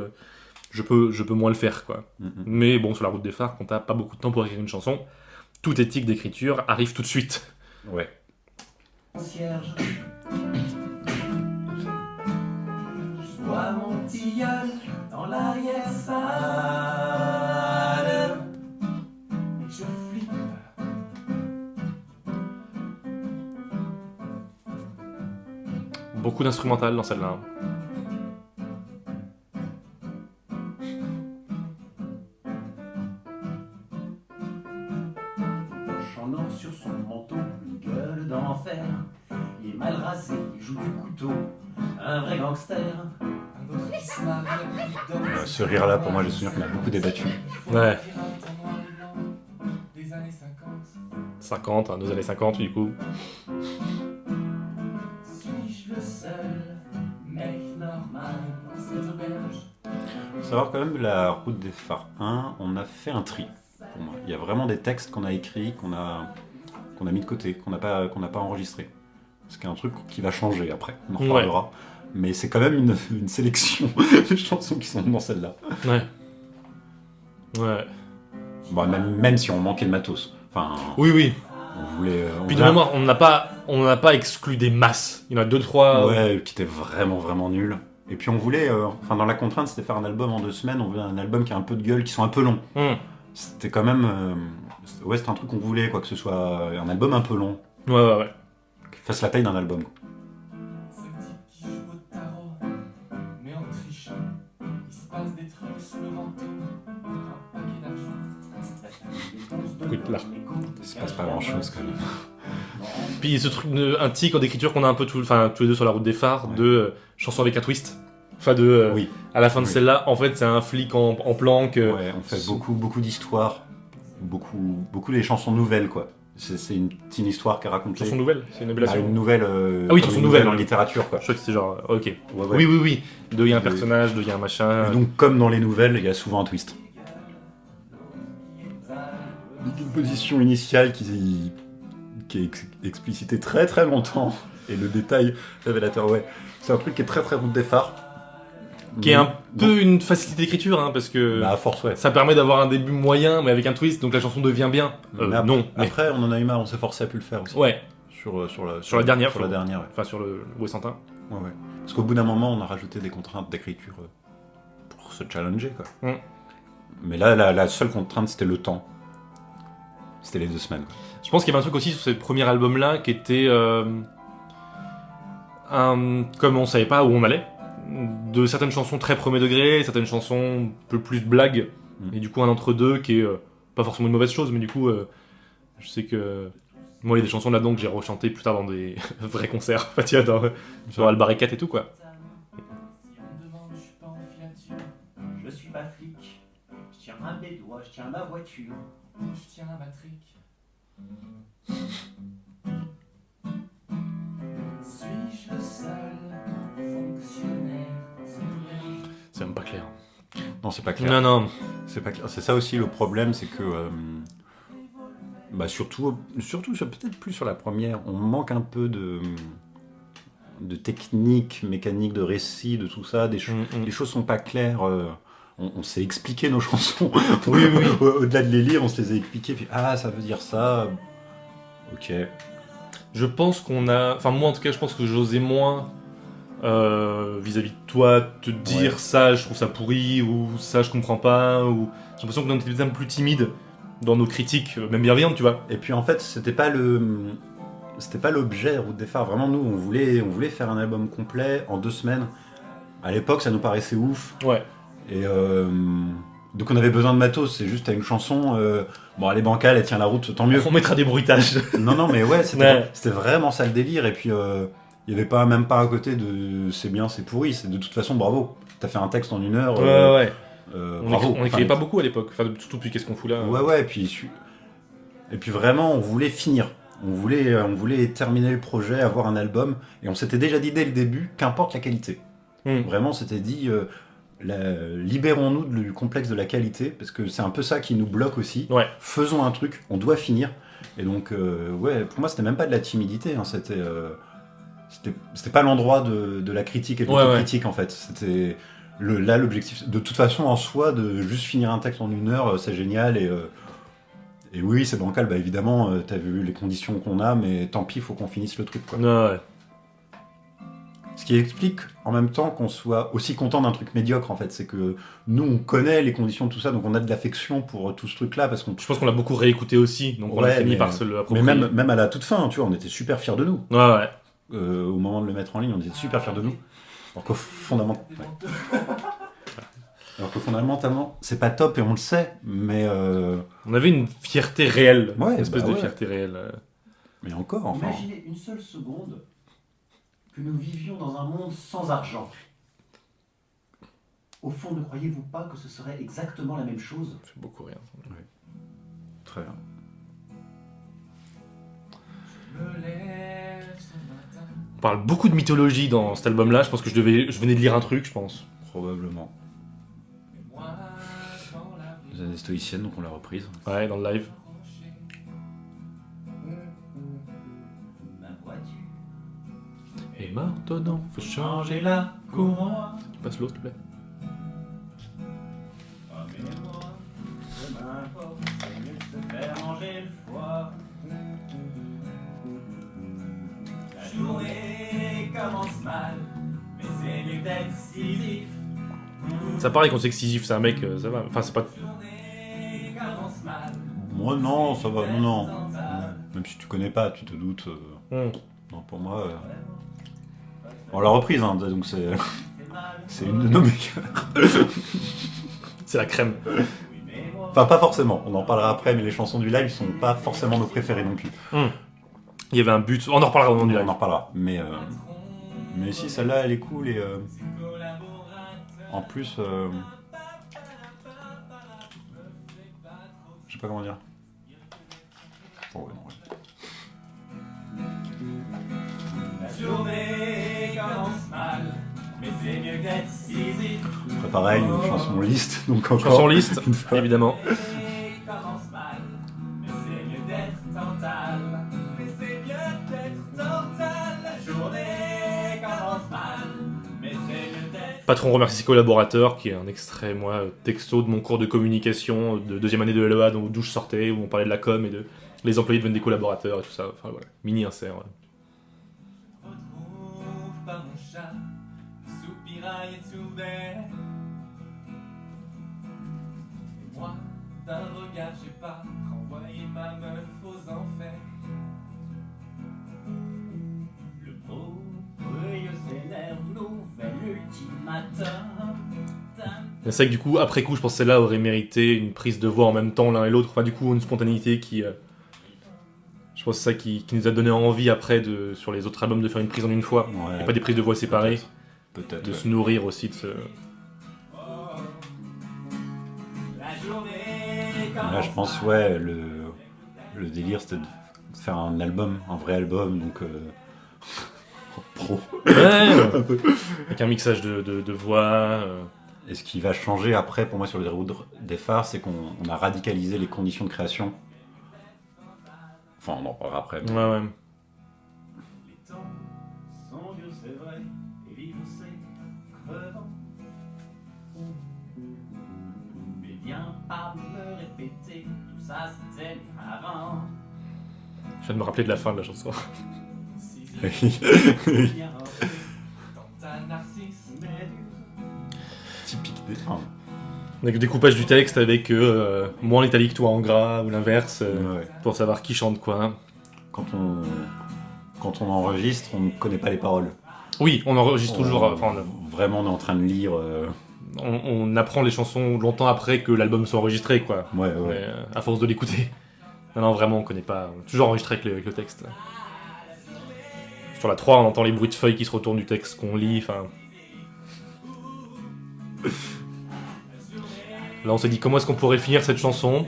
Je peux moins le faire, quoi. Mais bon, sur la route des phares, quand t'as pas beaucoup de temps pour écrire une chanson, toute éthique d'écriture arrive tout de suite. Ouais. Concierge. Je bois mon tilleul dans l'arrière-salle. Et je flippe. Beaucoup d'instrumental dans celle-là. Sur son manteau, une gueule d'enfer. Il est mal rasé, il joue du couteau, un vrai gangster. Un autre qui se marie avec Ce rire-là, pour moi, j'ai souvenir qu'on a beaucoup débattu. Ouais. Des années 50. 50, hein, nos années 50, du coup. Suis-je le seul mec normal dans cette auberge? Faut savoir quand même, la route des phares 1, on a fait un tri. Pour moi. Il y a vraiment des textes qu'on a écrits, qu'on a mis de côté, qu'on n'a pas enregistrés. Ce qui est un truc qui va changer après, on en reparlera. Ouais. Mais c'est quand même une sélection de chansons qui sont dans celle-là. Ouais. Ouais. Bon, même si on manquait de matos. Enfin, oui. On voulait... Puis de mémoire, on n'a pas exclu des masses. Il y en a 2-3... Ouais, qui étaient vraiment, vraiment nuls. Et puis on voulait... dans la contrainte, c'était faire un album en 2 semaines. On voulait un album qui a un peu de gueule, qui sont un peu longs. C'était quand même... c'était un truc qu'on voulait, quoi, que ce soit un album un peu long. Ouais. Qui fasse la taille d'un album. Ce type qui joue au tarot, mais en trichant, il se passe des trucs sous le manteau. Un paquet d'argent. Écoute, là. Il se passe pas grand-chose, quand même. Puis ce truc, un tic en écriture qu'on a un peu tous les deux sur la route des phares, de chansons avec un twist. Enfin, oui. À la fin de celle-là, en fait, c'est un flic en planque. Ouais, on fait beaucoup d'histoires. Beaucoup les chansons nouvelles, quoi. C'est une histoire qui est racontée. Chanson nouvelle, c'est une appellation. Une nouvelle. Ah oui, chanson nouvelle en littérature, quoi. Je crois que c'était genre. Ok. Ouais. Oui. Il y a un personnage, il y a un machin. Et donc, comme dans les nouvelles, il y a souvent un twist. Une position initiale qui est explicitée très très longtemps. Et le détail révélateur, ouais. C'est un truc qui est très très route des phares. Qui est un peu une facilité d'écriture, hein, parce que à force, ouais. Ça permet d'avoir un début moyen, mais avec un twist, donc la chanson devient bien. Après, on en a eu marre, on s'est forcé à plus le faire aussi. Ouais. Sur la dernière. Sur la dernière, ouais. Enfin, sur le Ouessantin. Ouais. Parce qu'au bout d'un moment, on a rajouté des contraintes d'écriture pour se challenger, quoi. Mais là, la seule contrainte, c'était le temps. C'était les 2 semaines, quoi. Je pense qu'il y avait un truc aussi sur ce premier album-là qui était... comme on savait pas où on allait, de certaines chansons très premier degré, certaines chansons un peu plus blagues, et du coup un entre-deux qui est pas forcément une mauvaise chose, mais du coup je sais que moi il y a des chansons là-dedans que j'ai rechanté plus tard dans des vrais concerts, enfin tu vois, sur Albaricat et tout, quoi. Je suis pas flic, je tiens un bédois, je tiens ma voiture, je tiens un matric. Suis-je le seul fonctionnaire? C'est même pas clair. Non, c'est pas clair. Non. C'est pas clair. C'est ça aussi le problème, c'est que surtout peut-être plus sur la première, on manque un peu de technique, mécanique, de récit, de tout ça. Les choses sont pas claires. On s'est expliqué nos chansons. Oui. Au-delà de les lire, on se les a expliquées. Puis ça veut dire ça. Ok. Je pense qu'on a... Enfin, moi, en tout cas, je pense que j'osais moins vis-à-vis de toi te dire ça, je trouve ça pourri, ou ça, je comprends pas, ou... J'ai l'impression qu'on était peut-être un peu plus timide dans nos critiques, même bienveillantes, tu vois. Et puis, en fait, c'était pas l'objet Route des Phares. Vraiment, nous, on voulait faire un album complet en 2 semaines. À l'époque, ça nous paraissait ouf. Ouais. Et donc on avait besoin de matos, c'est juste à une chanson, elle est bancale, elle tient la route, tant mieux. On mettra des bruitages. Non, mais ouais, c'était vraiment ça le délire, et puis il n'y avait même pas à côté de c'est bien, c'est pourri, c'est de toute façon bravo, t'as fait un texte en 1 heure. Ouais. Bravo. On écrivait pas beaucoup à l'époque, enfin surtout depuis Qu'est-ce qu'on fout là. Ouais, et puis vraiment on voulait finir. On voulait terminer le projet, avoir un album, et on s'était déjà dit dès le début, qu'importe la qualité. Vraiment, on s'était dit, libérons-nous du complexe de la qualité, parce que c'est un peu ça qui nous bloque aussi. Ouais. Faisons un truc, on doit finir. Et donc, pour moi, c'était même pas de la timidité, hein, c'était pas l'endroit de la critique et de l'autocritique, en fait. C'était l'objectif. De toute façon, en soi, de juste finir un texte en 1 heure, c'est génial, et oui, c'est bancal, bah évidemment, t'as vu les conditions qu'on a, mais tant pis, il faut qu'on finisse le truc, quoi. Ouais. Ce qui explique en même temps qu'on soit aussi content d'un truc médiocre, en fait. C'est que nous, on connaît les conditions de tout ça, donc on a de l'affection pour tout ce truc-là. Parce qu'on... Je pense qu'on l'a beaucoup réécouté aussi, donc on a fini par se l'approprier. Mais même à la toute fin, tu vois, on était super fiers de nous. Ouais. Au moment de le mettre en ligne, on était super fiers de nous. Alors que fondamentalement, c'est pas top et on le sait, mais... On avait une fierté réelle, une espèce de fierté réelle. Mais encore, enfin... Imaginez une seule seconde que nous vivions dans un monde sans argent. Au fond, ne croyez-vous pas que ce serait exactement la même chose ? Ça fait beaucoup rire. Oui. Très bien. On parle beaucoup de mythologie dans cet album-là, je pense que je venais de lire un truc, je pense. Probablement. Les années stoïciennes, donc on l'a reprise. Ouais, dans le live. Et maintenant, faut changer la courroie. Tu passes l'eau, s'il te plaît. La journée commence mal, mais c'est mieux d'être Sisyphe. Ça paraît qu'on Sisyphe, c'est un mec, ça va. Enfin, c'est pas. Moi, non, ça va, non. Même si tu connais pas, tu te doutes. Non, pour moi. On l'a reprise, hein, donc c'est une de nos meilleures. C'est la crème. Enfin, pas forcément, on en parlera après, mais les chansons du live sont pas forcément nos préférées non plus. Il y avait un but, on en reparlera au moment du live. On en reparlera, mais si, celle-là, elle est cool, et en plus, je sais pas comment dire. Oh, ouais, non, ouais. La journée commence mal, mais c'est mieux d'être Sisyphe. Après, pareil, une chanson liste, donc encore. Chanson liste, évidemment. La journée commence mal, mais c'est mieux d'être Tantale. Mais c'est mieux d'être Tantale. La journée commence mal, mais c'est mieux d'être... Patron remercie ses collaborateurs, qui est un extrait, moi, texto de mon cours de communication de 2e année de LEA, d'où je sortais, où on parlait de la com et de les employés deviennent des collaborateurs et tout ça. Enfin voilà, mini insert. Ouais. Retrouve pas mon chat, le soupirail est ouvert. Et moi, d'un regard, j'ai pas renvoyé ma meuf aux enfers. Le propriétaire s'énerve, nouvel ultimatum. C'est vrai que du coup, après coup, je pense que celle-là aurait mérité une prise de voix en même temps l'un et l'autre. Enfin, du coup, une spontanéité qui... je pense que c'est ça qui nous a donné envie après, sur les autres albums, de faire une prise en une fois. Ouais, et pas des prises de voix séparées. Peut-être. De se nourrir aussi de ce... Là, je pense, ouais, le délire, c'était de faire un album, un vrai album, donc... pro. Ouais, avec un mixage de voix... Et ce qui va changer après, pour moi, sur le déroute des phares, c'est qu'on a radicalisé les conditions de création. Enfin, on en parlera après. Mais... Ouais. Les temps sont durs, c'est vrai, et vivre c'est crevant. Mais viens pas me répéter, tout ça c'était avant. Je viens de me rappeler de la fin de la chanson. Typique des... Avec le découpage du texte avec moi en italique, toi en gras, ou l'inverse, Ouais. pour savoir qui chante quoi. Quand on enregistre, on ne connaît pas les paroles. Oui, on enregistre toujours... Enfin, Vraiment, on est en train de lire... on apprend les chansons longtemps après que l'album soit enregistré, quoi. Ouais. Mais, à force de l'écouter. Non, vraiment, on connaît pas. On est toujours enregistré avec le texte. Sur la 3, on entend les bruits de feuilles qui se retournent du texte qu'on lit, enfin... Là, on s'est dit comment est-ce qu'on pourrait finir cette chanson.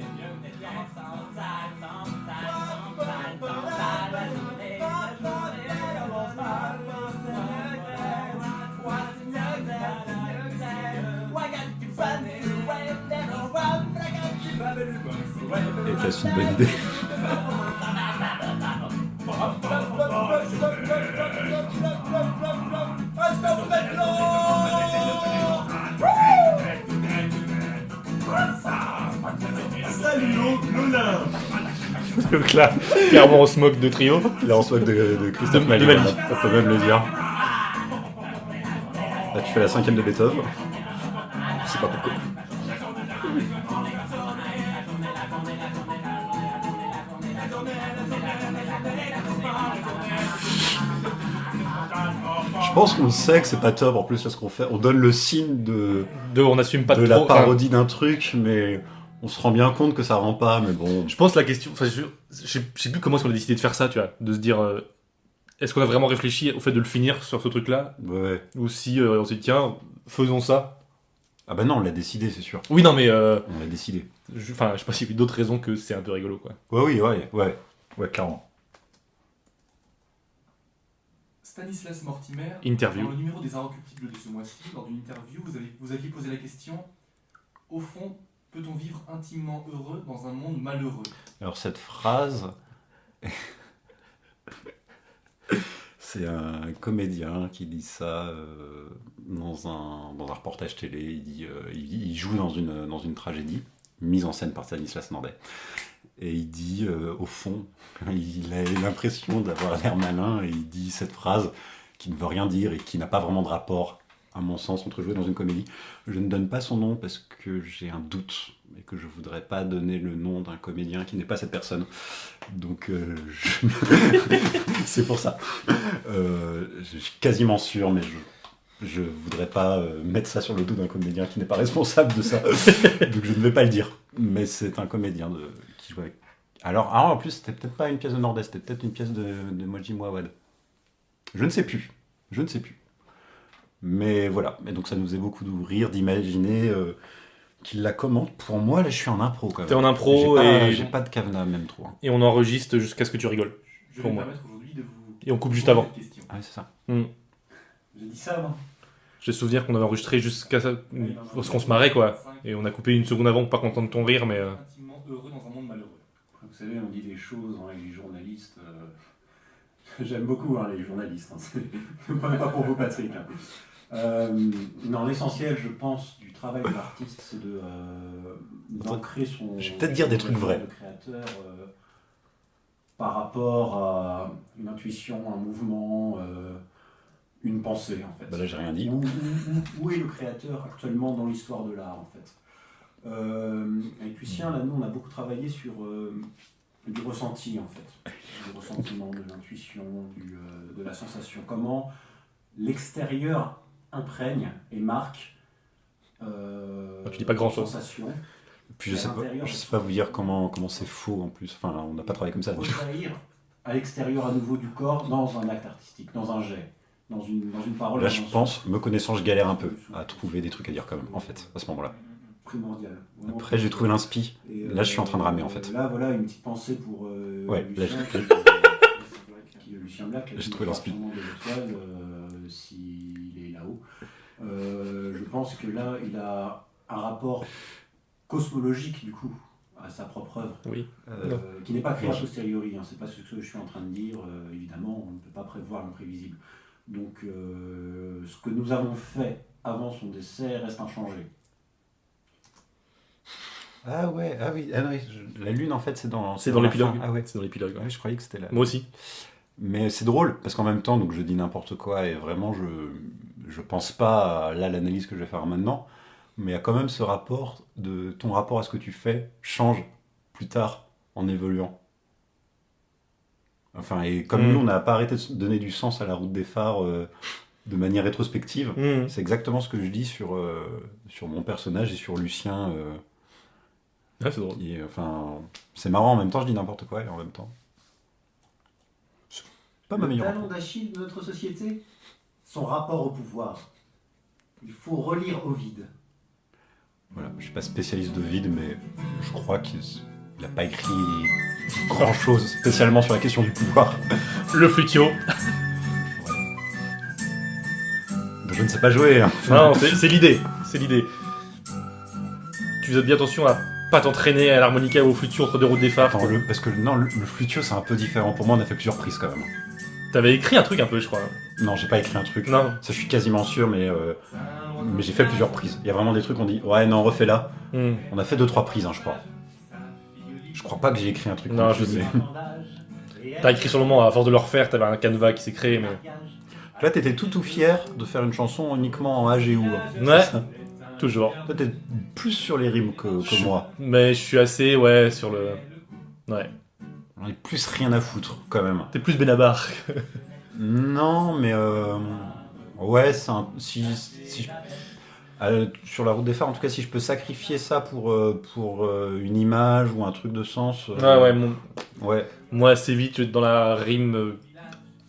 Est-ce une bonne idée? Salut Lola. Donc là, clairement, on se moque de Trio. Là, on se moque de Christophe De Mali, Mali. on peut même le dire. Là, tu fais la 5e de Beethoven. Je sais pas pourquoi. Je pense qu'on sait que c'est pas top en plus ce qu'on fait. On donne le signe de On n'assume pas de trop. la parodie d'un truc, mais on se rend bien compte que ça rend pas. Mais bon, Je pense la question. Enfin, je sais plus comment est-ce qu'on a décidé de faire ça, tu vois. De se dire. Est-ce qu'on a vraiment réfléchi au fait de le finir sur ce truc-là? ouais. Ou si on s'est dit, tiens, faisons ça. Ah bah non, on l'a décidé, c'est sûr. Oui, non, mais. On l'a décidé. Je sais pas s'il y a eu d'autres raisons que c'est un peu rigolo, quoi. Ouais, clairement. Stanislas Mortimer, Interview. dans le numéro des Inrecuptibles de ce mois-ci, lors d'une interview, vous aviez posé la question « Au fond, peut-on vivre intimement heureux dans un monde malheureux ?» Alors cette phrase, c'est un comédien qui dit ça dans un reportage télé. Il dit, il joue dans une tragédie mise en scène par Stanislas Nordet. Et il dit, au fond, il a l'impression d'avoir l'air malin et il dit cette phrase qui ne veut rien dire et qui n'a pas vraiment de rapport, à mon sens, entre jouer dans une comédie. Je ne donne pas son nom parce que j'ai un doute et que je voudrais pas donner le nom d'un comédien qui n'est pas cette personne. Donc, c'est pour ça. Je suis quasiment sûr, mais je voudrais pas mettre ça sur le dos d'un comédien qui n'est pas responsable de ça. Donc je ne vais pas le dire. Mais c'est un comédien qui joue avec... Alors en plus, c'était peut-être pas une pièce de Nord-Est, c'était peut-être une pièce de Moji Mouawad. Je ne sais plus. Mais voilà. Et donc ça nous faisait beaucoup de rire d'imaginer qu'il la commente. Pour moi, là, je suis en impro quand même. T'es en impro j'ai pas de cadenas même trop. Et on enregistre jusqu'à ce que tu rigoles. Je vais Pour me moi. permettre aujourd'hui de vous... Et on coupe juste poser avant. cette question. Ah ouais, c'est ça. J'ai dit ça, moi. J'ai le souvenir qu'on avait enregistré jusqu'à ça, parce qu'on se marrait, quoi. Et on a coupé une seconde avant pour pas qu'on entende ton rire, mais... Intimement heureux dans un monde malheureux. Vous savez, on dit des choses, les journalistes. J'aime beaucoup les journalistes. Ne prenez pas pour vous, Patrick. Non, l'essentiel, je pense, du travail de l'artiste, c'est d'ancrer son. Je vais peut-être dire des trucs vrais. Le créateur par rapport à une intuition, un mouvement, une pensée, en fait. Bah là, j'ai rien dit. Où est le créateur actuellement dans l'histoire de l'art, en fait? Avec Lucien, là, nous, on a beaucoup travaillé sur du ressenti, en fait. Du ressentiment, de l'intuition, de la sensation. Comment l'extérieur imprègne et marque tu dis pas grand-chose. sensation. Puis je sais pas vous dire comment c'est faux en plus. Enfin, on n'a pas travaillé comme ça. Rejaillir à l'extérieur à nouveau du corps dans un acte artistique, dans un jet, dans une parole. Là, je pense, me connaissant, je galère un peu à trouver des trucs à dire quand même, en fait, à ce moment-là. Primordial. Après, j'ai trouvé l'inspi. Là, je suis en train de ramer, en fait. Là, voilà, une petite pensée pour Ouais, Lucien, là, Lucien Black, j'ai trouvé l'inspi. de l'étoile, s'il est là-haut. Je pense que là, il a un rapport cosmologique, du coup, à sa propre œuvre. Oui. Qui n'est pas créé a posteriori. C'est pas ce que je suis en train de dire. Évidemment, on ne peut pas prévoir l'imprévisible. Donc, ce que nous avons fait avant son décès reste inchangé. Ah ouais, ah oui, la lune en fait c'est dans l'épilogue. Ah ouais, C'est dans l'épilogue. ouais, je croyais que c'était là. Moi aussi. Mais c'est drôle parce qu'en même temps, donc je dis n'importe quoi et vraiment je pense pas à l'analyse que je vais faire maintenant, mais il y a quand même ce rapport de ton rapport à ce que tu fais change plus tard en évoluant. Enfin, et comme nous on n'a pas arrêté de donner du sens à la route des phares de manière rétrospective, c'est exactement ce que je dis sur mon personnage et sur Lucien. Ah, c'est drôle. Enfin, c'est marrant, en même temps je dis n'importe quoi et en même temps. C'est pas ma Le meilleure. talon d'Achille de notre société, son rapport au pouvoir. Il faut relire Ovide. Voilà, je suis pas spécialiste de vide, mais je crois qu'il n'a pas écrit grand-chose spécialement sur la question du pouvoir. Le flutio. Donc je ne sais pas jouer. Hein. Non, c'est l'idée. C'est l'idée. Tu faisais bien attention à pas t'entraîner à l'harmonica ou au flutio entre deux routes des phares. Attends, parce que non, le flutio c'est un peu différent. Pour moi, on a fait plusieurs prises quand même. T'avais écrit un truc un peu, je crois. Non, j'ai pas écrit un truc. Non. Ça, je suis quasiment sûr, mais j'ai fait plusieurs prises. Il y a vraiment des trucs on dit ouais, non, refais là. On a fait 2-3 prises, hein, je crois. Je crois pas que j'ai écrit un truc. Non, je sais. T'as écrit sur le moment, à force de le refaire, t'avais un canevas qui s'est créé, mais. Là, t'étais tout fier de faire une chanson uniquement en AGU. Ouais. Toujours. Toi, t'es plus sur les rimes que moi. Mais je suis assez, ouais, sur le. Ouais. J'en ai plus rien à foutre, quand même. T'es plus Benabar. Non, mais ouais, c'est un... sur la route des phares, en tout cas, si je peux sacrifier ça pour une image ou un truc de sens. Ouais. Moi, assez vite, je vais être dans la rime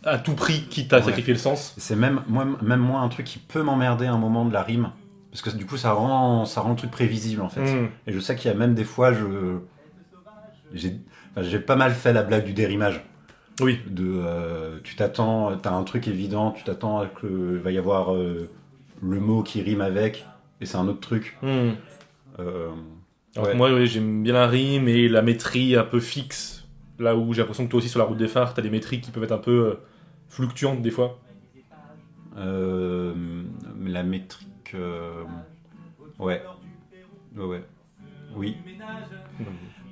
à tout prix, quitte à sacrifier le sens. C'est même moi un truc qui peut m'emmerder à un moment de la rime. Parce que du coup, ça rend le truc prévisible, en fait. Et je sais qu'il y a même des fois, j'ai pas mal fait la blague du dérimage. Oui. Tu t'attends, t'as un truc évident, tu t'attends qu'il va y avoir le mot qui rime avec, et c'est un autre truc. Alors moi, j'aime bien la rime et la métrie un peu fixe. Là où j'ai l'impression que toi aussi, sur la route des phares, t'as des métries qui peuvent être un peu fluctuantes des fois. La métrique... Ouais. Oui.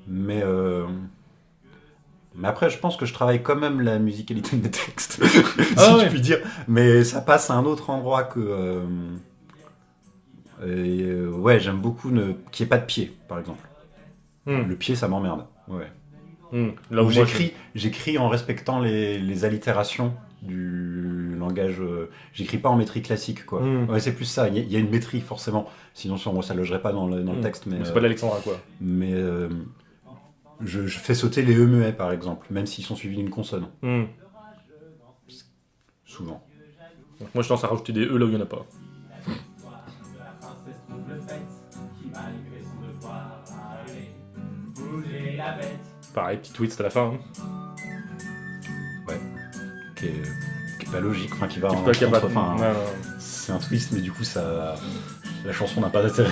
Mais après, je pense que je travaille quand même la musicalité de mes textes, si je puis dire. Mais ça passe à un autre endroit que... ouais, j'aime beaucoup qu'il n'y ait pas de pied, par exemple. Le pied, ça m'emmerde. Ouais. Là où j'écris en respectant les allitérations du langage. J'écris pas en métrie classique, quoi. Ouais, c'est plus ça. Il y a une métrie, forcément. Sinon, ça logerait pas dans le texte. Mais c'est pas de l'Alexandra, quoi. Mais je fais sauter les E muets, par exemple, même s'ils sont suivis d'une consonne. Souvent. Donc moi, je tendance à rajouter des E là où il y en a pas. Pareil, petit twist à la fin. Ouais. Qui est pas logique, enfin qui va en c'est un twist, mais du coup la chanson n'a pas d'intérêt.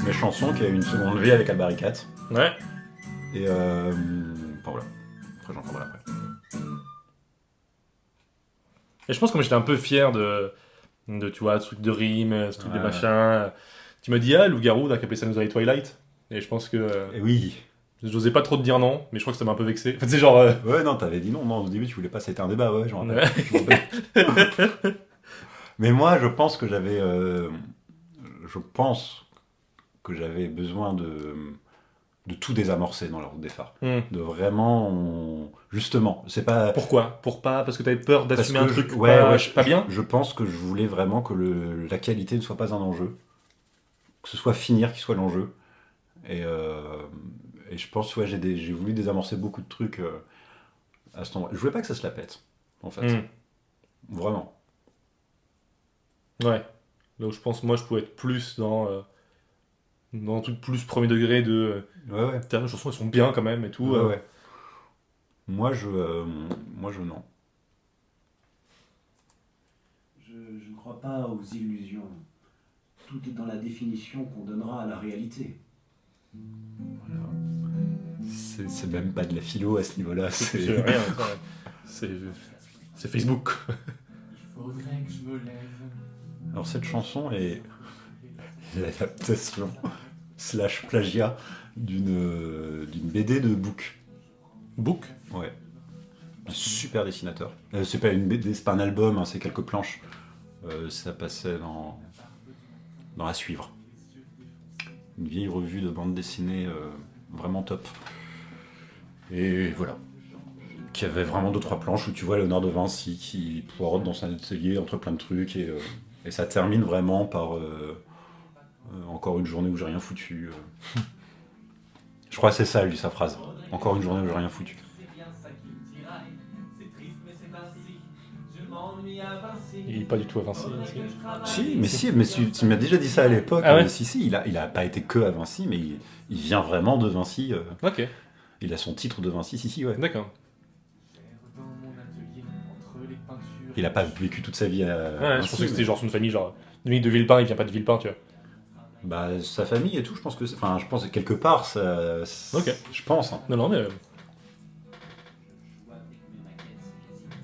Mes chansons qui a eu une seconde vie avec Albaricat. Ouais. Et enfin voilà. Après j'en parlerai après. Et je pense que moi j'étais un peu fier de tu vois, ce truc de rime, ce truc de machin. Tu m'as dit, Loup-Garou, t'as qu'à appeler ça Nous Twilight. Et je pense que. Oui. J'osais pas trop te dire non, mais je crois que ça m'a un peu vexé. Enfin, c'est genre. Ouais, non, t'avais dit non. Non, au début, tu voulais pas, c'était un débat, ouais, je m'en rappelle. Mais moi, je pense que j'avais. Besoin de tout désamorcer dans la route des phares. De vraiment. Justement, c'est pas. Pourquoi ? Parce que t'avais peur d'assumer un truc pas bien ? Je pense que je voulais vraiment que la qualité ne soit pas un enjeu. Que ce soit finir qui soit l'enjeu. Et je pense, j'ai voulu désamorcer beaucoup de trucs à cet endroit. Je voulais pas que ça se la pète, en fait. Vraiment. Ouais. Là où je pense, moi, je pouvais être plus dans un truc plus premier degré de... Ouais. Les chansons, elles sont bien quand même et tout. Ouais. Moi, je non. Je ne crois pas aux illusions. Tout est dans la définition qu'on donnera à la réalité. Voilà. C'est même pas de la philo à ce niveau-là. C'est rien. C'est Facebook. Il faudrait que je me lève. Alors cette chanson est l'adaptation / plagiat d'une BD de Book. Book ? Ouais. Un super dessinateur. C'est pas une BD, c'est pas un album, hein, c'est quelques planches. Ça passait dans À suivre. Une vieille revue de bande dessinée vraiment top. Et voilà. Qui avait vraiment 2-3 planches où tu vois Léonard de Vinci qui poireaute dans son atelier entre plein de trucs et ça termine vraiment par encore une journée où j'ai rien foutu. Je crois que c'est ça lui sa phrase. Encore une journée où j'ai rien foutu. Il est pas du tout à Vinci. Mais tu m'as déjà dit ça à l'époque. Ah ouais. Si, il a pas été que à Vinci, mais il vient vraiment de Vinci. Ok. Il a son titre de Vinci, si, ouais. D'accord. Il a pas vécu toute sa vie à... Ouais, je pensais que c'était genre son famille, genre Dominique de Villepin, il vient pas de Villepin, tu vois. Bah, sa famille et tout, je pense que... Enfin, je pense que quelque part, ça... Ok. Je pense, hein. Non, mais...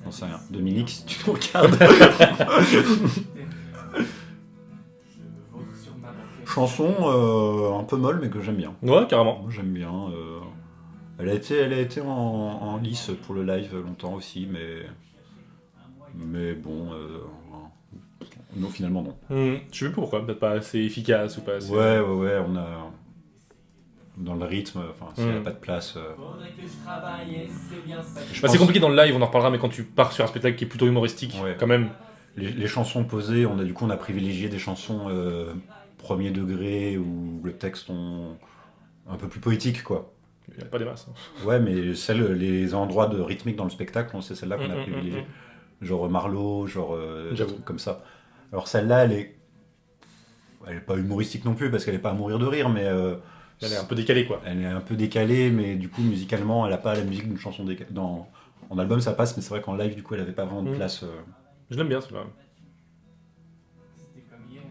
J'en sais rien. Dominique, si tu te regardes... Chanson un peu molle, mais que j'aime bien. Ouais, carrément. Moi, j'aime bien. Elle a été en lice pour le live longtemps aussi, mais bon, non, finalement non. Je sais pas pourquoi, peut-être pas assez efficace ou pas assez... Ouais, on a... Dans le rythme, enfin, s'il n'y a pas de place... C'est compliqué dans le live, on en reparlera, mais quand tu pars sur un spectacle qui est plutôt humoristique, Ouais. quand même... Les chansons posées, on a privilégié des chansons premier degré où le texte un peu plus poétique, quoi. Il n'y a pas des masses. Ouais, mais les endroits de rythmique dans le spectacle, c'est celle-là qu'on a privilégié. Genre Marlowe, genre des trucs comme ça. Alors celle-là, elle est pas humoristique non plus, parce qu'elle est pas à mourir de rire, mais... elle est un peu décalée, quoi. Elle est un peu décalée, mais du coup, musicalement, elle a pas la musique d'une chanson décalée. En album, ça passe, mais c'est vrai qu'en live, du coup, elle avait pas vraiment de place. Je l'aime bien, celui-là. C'était comme hier.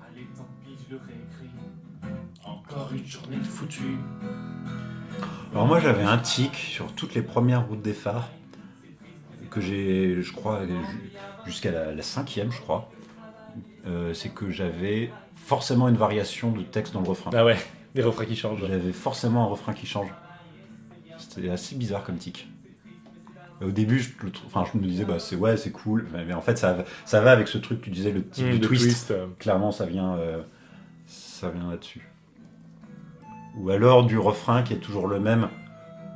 Allez, tant pis, je le réécris. Encore une journée de foutu. Alors moi, j'avais un tic sur toutes les premières routes des phares, que j'ai, je crois, jusqu'à la 5e, je crois. C'est que j'avais forcément une variation de texte dans le refrain. Ah ouais, des refrains qui changent. J'avais forcément un refrain qui change. C'était assez bizarre comme tic. Au début, je me disais, bah, c'est cool, mais en fait, ça va avec ce truc que tu disais, le type de twist. Clairement, ça vient là-dessus. Ou alors du refrain qui est toujours le même,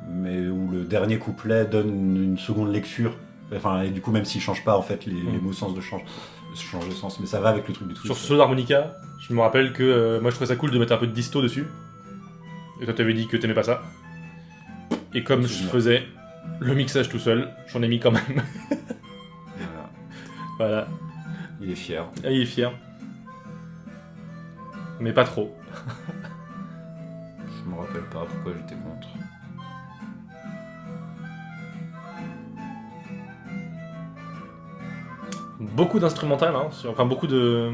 mais où le dernier couplet donne une seconde lecture. Enfin, et du coup, même s'il change pas, en fait, les mots sens changent de sens. Mais ça va avec le truc du twist. Sur ce solo d'harmonica, je me rappelle que moi, je trouvais ça cool de mettre un peu de disto dessus. Et toi, t'avais dit que t'aimais pas ça. Et comme je faisais le mixage tout seul, j'en ai mis quand même. Voilà. Il est fier. Ah, il est fier. Mais pas trop. Je me rappelle pas pourquoi j'étais contre. Beaucoup d'instrumental, hein, enfin beaucoup de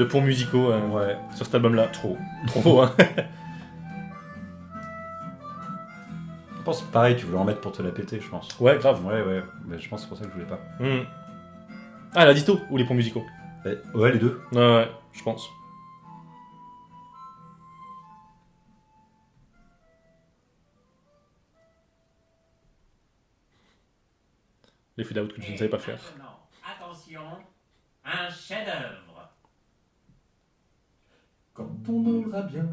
ponts musicaux Ouais. sur cet album-là. Trop. Trop, hein. Je pense pareil, tu voulais en mettre pour te la péter, je pense. Ouais, grave. Ouais. Mais je pense que c'est pour ça que je voulais pas. Ah, la disto ou les ponts musicaux? Ouais, les deux. Ouais, je pense. Les fade out que je ne savais pas faire. Attention, un chef-d'œuvre. Quand on aura bien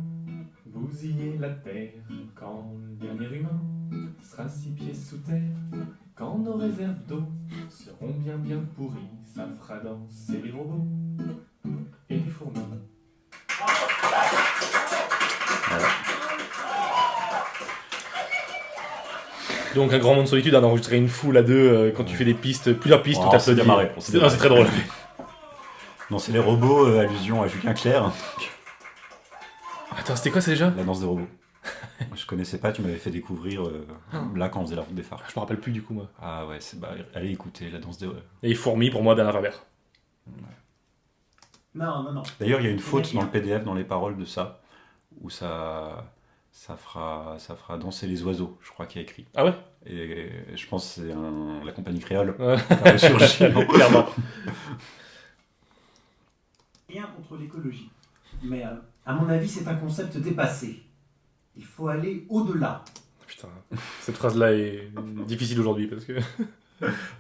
bousillé la terre, quand le dernier humain sera 6 pieds sous terre, quand nos réserves d'eau seront bien pourries, ça fera danser les robots et les fourmis. Voilà. Donc un grand monde de solitude, d'enregistrer une foule à deux quand tu fais des pistes, plusieurs pistes, tout c'est applaudir. démarré. C'est très drôle. Non, c'est les robots, allusion à Julien Clerc. Attends, c'était quoi ça déjà? La danse des robots. Je connaissais pas, tu m'avais fait découvrir là quand on faisait la route des phares. Je me rappelle plus du coup moi. Ah ouais, allez écouter la danse des robots. Et Fourmi pour moi, Bernard Faber. Non. D'ailleurs, il y a une faute dans le PDF, dans les paroles de ça, où ça fera danser les oiseaux, je crois qu'il y a écrit. Ah ouais? Et je pense que c'est la compagnie créole Ouais. qui a surgi. Clairement. Rien contre l'écologie. Mais à mon avis, c'est un concept dépassé. Il faut aller au-delà. Putain, cette phrase-là est difficile aujourd'hui parce que...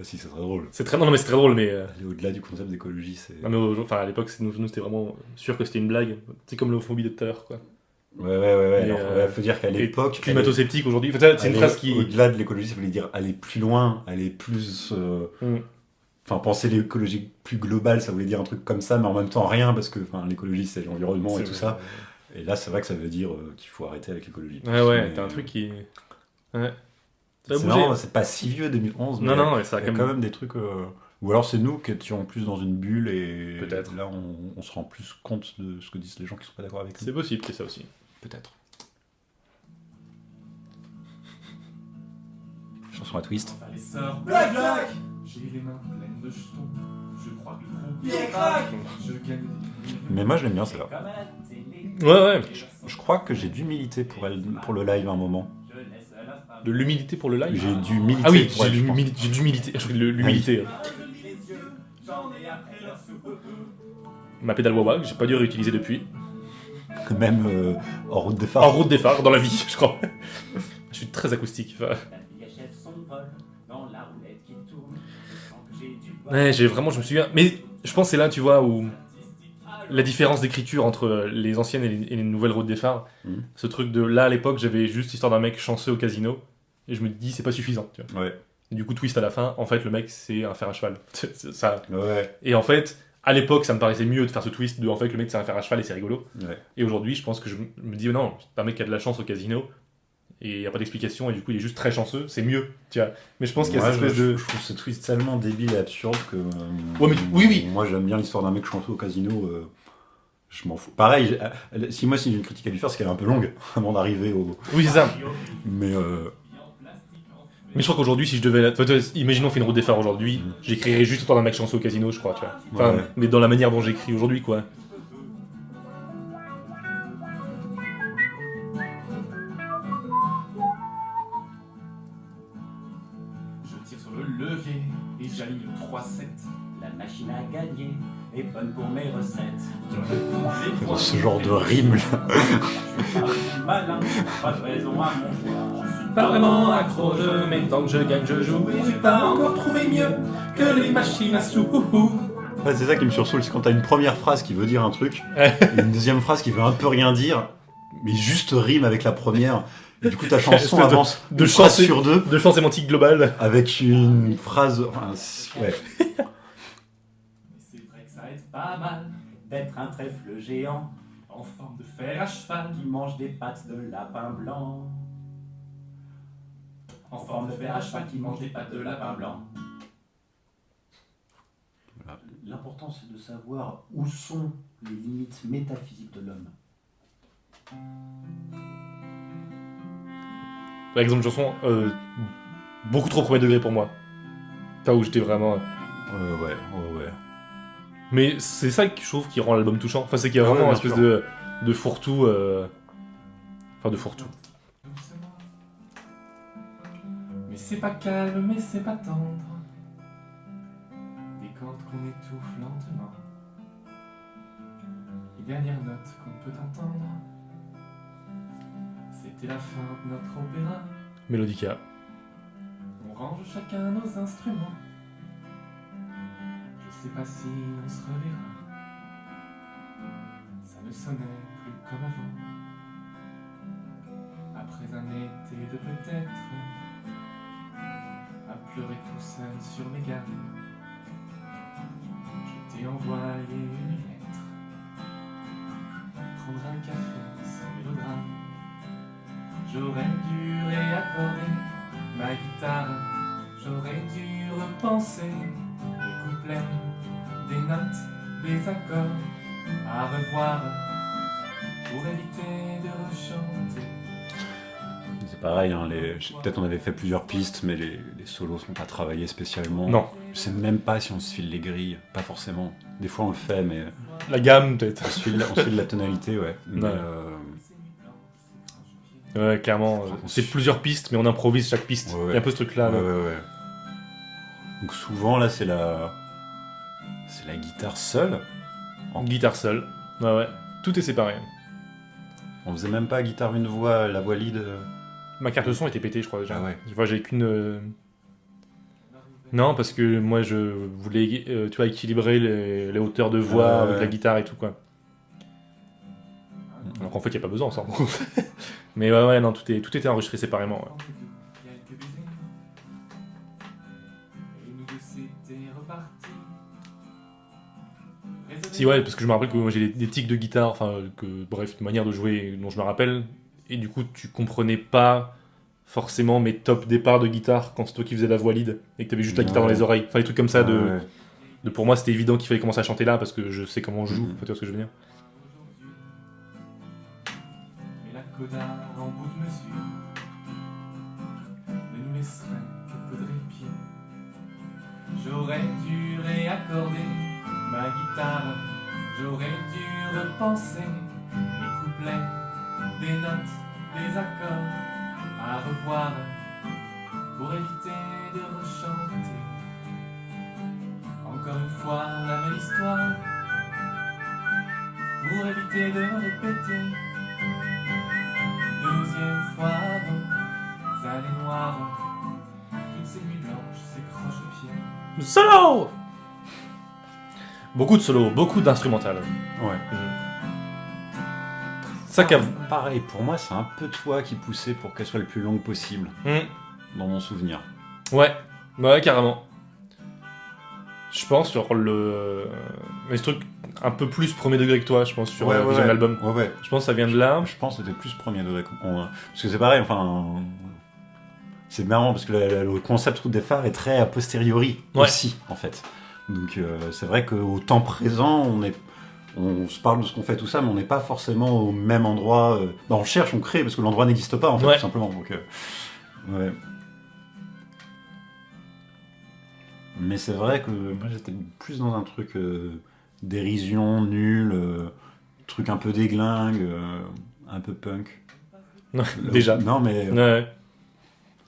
Si, c'est très drôle. C'est très... Non mais c'est très drôle mais... Aller au-delà du concept d'écologie, c'est... Non mais enfin, à l'époque, nous c'était vraiment sûr que c'était une blague. C'est comme l'homophobie de tout à l'heure quoi. Ouais. Et, Alors, faut dire qu'à l'époque... Climato-sceptique aujourd'hui. Enfin, c'est une phrase qui... Au-delà de l'écologie, ça voulait dire aller plus loin, aller plus... Enfin, penser l'écologie plus globale, ça voulait dire un truc comme ça, mais en même temps rien, parce que l'écologie, c'est l'environnement et tout ça. Et là, c'est vrai que ça veut dire qu'il faut arrêter avec l'écologie. Ouais, t'as un truc qui... Ouais. Ça C'est va bouger. marrant, c'est pas si vieux 2011, mais Non, ça a il y a quand même des trucs... Ou alors c'est nous qui étions plus dans une bulle et Peut-être. là on se rend plus compte de ce que disent les gens qui sont pas d'accord avec nous. C'est possible, c'est ça aussi. Peut-être. Chanson à twist. Enfin, les sœurs, Black. J'ai les mains pleines de jetons. Je crois que le Bien groupe craque. Je gagne des Mais moi, je l'aime bien, celle-là. Comme à la télé. Ouais. Je crois que j'ai dû militer pour elle, pour le live à un moment. Je laisse à la femme. De l'humilité pour le live. J'ai dû militer Ah oui, pour elle, je pense. j'ai dû militer. Je crois que l'humilité. Je lis les yeux, j'en ai appris leur soupe. Ma pédale Wawa, que j'ai pas dû réutiliser depuis. Même en route des En phares. route des phares, dans la vie, je crois. Je suis très acoustique. Enfin, La fille achève son vol dans la roulette qui tourne. Je sens que j'ai du bol. ouais, je me souviens. Mais je pense que c'est là, tu vois, où la différence d'écriture entre les anciennes et les nouvelles routes des phares. Mhm. Ce truc de là, à l'époque, j'avais juste l'histoire d'un mec chanceux au casino. Et je me dis, c'est pas suffisant, tu vois. Ouais. Et du coup, twist à la fin, en fait, le mec, c'est un fer à cheval. Ça. Ouais. Et en fait, à l'époque, ça me paraissait mieux de faire ce twist de en fait, le mec, c'est un fer à cheval et c'est rigolo. Ouais. Et aujourd'hui, je pense que je me dis, non, c'est un mec qui a de la chance au casino. Et il n'y a pas d'explication, et du coup, il est juste très chanceux, c'est mieux, tu vois. Mais je pense qu'il y a Moi, cette espèce de. je trouve ce twist tellement débile et absurde que. Ouais, mais oui. Moi, j'aime bien l'histoire d'un mec chanceux au casino. Je m'en fous. Pareil, si j'ai une critique à lui faire, c'est qu'elle est un peu longue avant d'arriver au. Oui, c'est ça. Mais Mais je crois qu'aujourd'hui, si je devais. Enfin, imaginons on fait une route des phares aujourd'hui, j'écrirais juste l'histoire d'un mec chanceux au casino, je crois, tu vois. Enfin, Ouais. mais dans la manière dont j'écris aujourd'hui, quoi. Je tire sur le levier et j'aligne 3-7. La machine à gagner est bonne pour mes recettes. dans ce genre de rime là. Je suis pas malin, pas de raison à mon choix. Je suis Pas vraiment accro, mais tant que je gagne, je joue. Et j'ai pas encore trouvé mieux que les machines à sous. Ouais, c'est ça qui me sursaoule, c'est quand t'as une première phrase qui veut dire un truc, et une deuxième phrase qui veut un peu rien dire, mais juste rime avec la première. Et du coup, ta chanson Espèce de- avance de une phrase chanson- sur deux De champ sémantique global. avec une phrase. Enfin, ouais. Mais c'est vrai que ça aide pas mal. d'être un trèfle géant En forme de fer à cheval. qui mange des pattes de lapin blanc. En forme de fer à cheval qui mange des pattes de lapin blanc. L'important, c'est de savoir où sont les limites métaphysiques de l'homme. Par exemple, une chanson beaucoup trop premier degré pour moi. Pas où j'étais vraiment. Ouais. Mais c'est ça que je trouve qui rend l'album touchant. Enfin, c'est qu'il y a Ah ouais, vraiment une bien espèce sûr. de fourre-tout. Enfin, de fourre-tout. Doucement. Mais c'est pas calme, mais c'est pas tendre. Des cordes qu'on étouffe lentement. Les dernières notes qu'on peut entendre. C'était la fin de notre opéra. Mélodica. On range chacun nos instruments. Je sais pas si on se reverra. Ça ne sonnait plus comme avant. Après un été de peut-être à pleurer tout seul sur mes gammes, je t'ai envoyé une lettre. Prendre un café sans mélodrame. J'aurais dû réaccorder ma guitare. J'aurais dû repenser les couplets, des notes, des accords à revoir pour éviter de rechanter. C'est pareil, hein, peut-être on avait fait plusieurs pistes, mais les solos sont pas travaillés spécialement. Non. Je sais même pas si on se file les grilles, pas forcément. Des fois on le fait, mais La gamme, peut-être. on se file la tonalité, ouais. Mais, Ouais. Ouais, clairement. C'est plusieurs pistes, mais on improvise chaque piste. Ouais. Il y a un peu ce truc-là. ouais, là. ouais. Donc souvent là c'est la guitare seule. Guitare seule. Ouais. Tout est séparé. On faisait même pas guitare une voix, la voix lead. Ma carte de son était pétée, je crois, déjà. Ah ouais. Tu vois, j'ai qu'une. Non, parce que moi, je voulais tu vois, équilibrer les hauteurs de voix avec la guitare et tout, quoi. Alors qu'en fait, il n'y a pas besoin, ça. Mais ouais, non, tout était enregistré séparément. Ouais. Quelques baisers. Et nous deux, c'était reparti. Si, ouais, parce que je me rappelle que moi, j'ai des tics de guitare, enfin, bref, une manière de jouer dont je me rappelle. Et du coup, tu comprenais pas forcément mes top départs de guitare quand c'est toi qui faisais la voix lead et que t'avais juste la guitare dans les oreilles. Enfin, des trucs comme ça Ouais. pour moi, c'était évident qu'il fallait commencer à chanter là parce que je sais comment je joue. Mhm. Tu vois ce que je veux dire? Mais la coda en bout de mesure ne nous laisserait que peu de répit. Je J'aurais dû réaccorder ma guitare, j'aurais dû repenser mes couplets, des notes, des accords à revoir pour éviter de rechanter. Encore une fois la même histoire, pour éviter de répéter. Deuxième fois dans allées noires, toutes ces nuits blanches s'écrochent au pied. Solo. Beaucoup de solos, beaucoup d'instrumental. Ouais. Ça qu'a... Pareil, pour moi, c'est un peu toi qui poussais pour qu'elle soit le plus longue possible, dans mon souvenir. Ouais, carrément. Je pense sur les trucs un peu plus premier degré que toi, je pense, sur Vision de l'album. Ouais. Je pense que ça vient de là. Je pense que c'était plus premier degré. Parce que c'est pareil, enfin... C'est marrant, parce que le concept Route des phares est très a posteriori aussi, en fait. Donc c'est vrai qu'au temps présent, on se parle de ce qu'on fait, tout ça, mais on n'est pas forcément au même endroit. On cherche, on crée, parce que l'endroit n'existe pas, en fait, tout simplement. Donc, ouais. Mais c'est vrai que moi, j'étais plus dans un truc dérision, nul, truc un peu déglingue, un peu punk. Déjà. Non, mais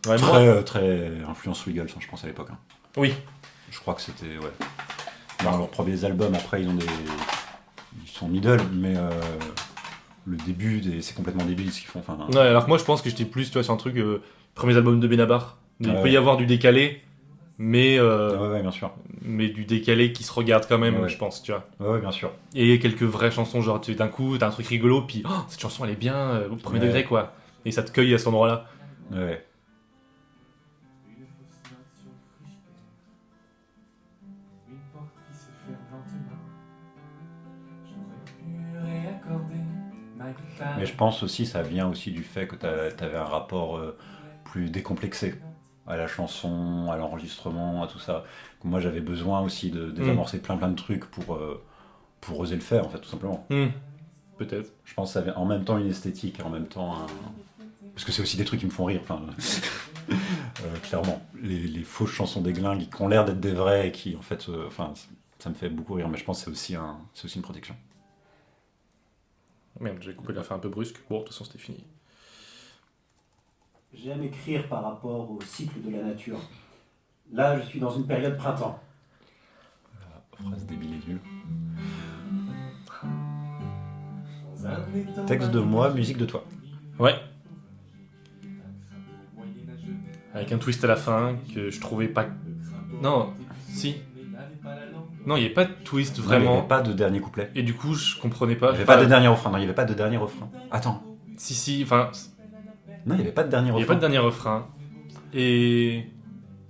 Ouais, très influence Wiggles, je pense, à l'époque. Hein. Oui. Je crois que c'était... Dans leurs premiers albums, après, ils sont middle, mais le début, c'est complètement débile ce qu'ils font. Enfin, ouais, alors que moi, je pense que j'étais plus sur un truc... premiers albums de Benabar. Il peut y avoir du décalé, mais... ouais, bien sûr. Mais du décalé qui se regarde quand même, je pense, tu vois. Ouais, bien sûr. Et quelques vraies chansons, genre d'un coup, t'as un truc rigolo, puis cette chanson, elle est bien, au premier degré, quoi. Et ça te cueille à cet endroit-là. Ouais. Une fausse note sur le frigidaire, une porte qui se ferme lentement. J'aurais pu réaccorder ma guitare. Mais je pense aussi, ça vient aussi du fait que t'avais un rapport plus décomplexé à la chanson, à l'enregistrement, à tout ça. Moi, j'avais besoin aussi de désamorcer plein de trucs pour oser le faire, en fait, tout simplement. Peut-être. Je pense que ça avait en même temps une esthétique et en même temps un... Parce que c'est aussi des trucs qui me font rire, enfin... clairement. Les fausses chansons des glingues qui ont l'air d'être des vraies et qui, en fait... ça me fait beaucoup rire, mais je pense que c'est aussi une protection. Merde, j'ai coupé la fin un peu brusque. Bon, de toute façon, c'était fini. J'aime écrire par rapport au cycle de la nature. Là, je suis dans une période printemps. Phrase débile et nulle. Texte de moi, musique de toi. Ouais. Avec un twist à la fin que je trouvais pas... Non, si. Non, il n'y avait pas de twist vraiment. Il n'y avait pas de dernier couplet. Et du coup, je comprenais pas. Il n'y avait pas de dernier refrain. Non, il n'y avait pas de dernier refrain. Attends. Si, enfin... Non, il n'y avait pas de dernier refrain. Il n'y avait pas de dernier refrain. Et...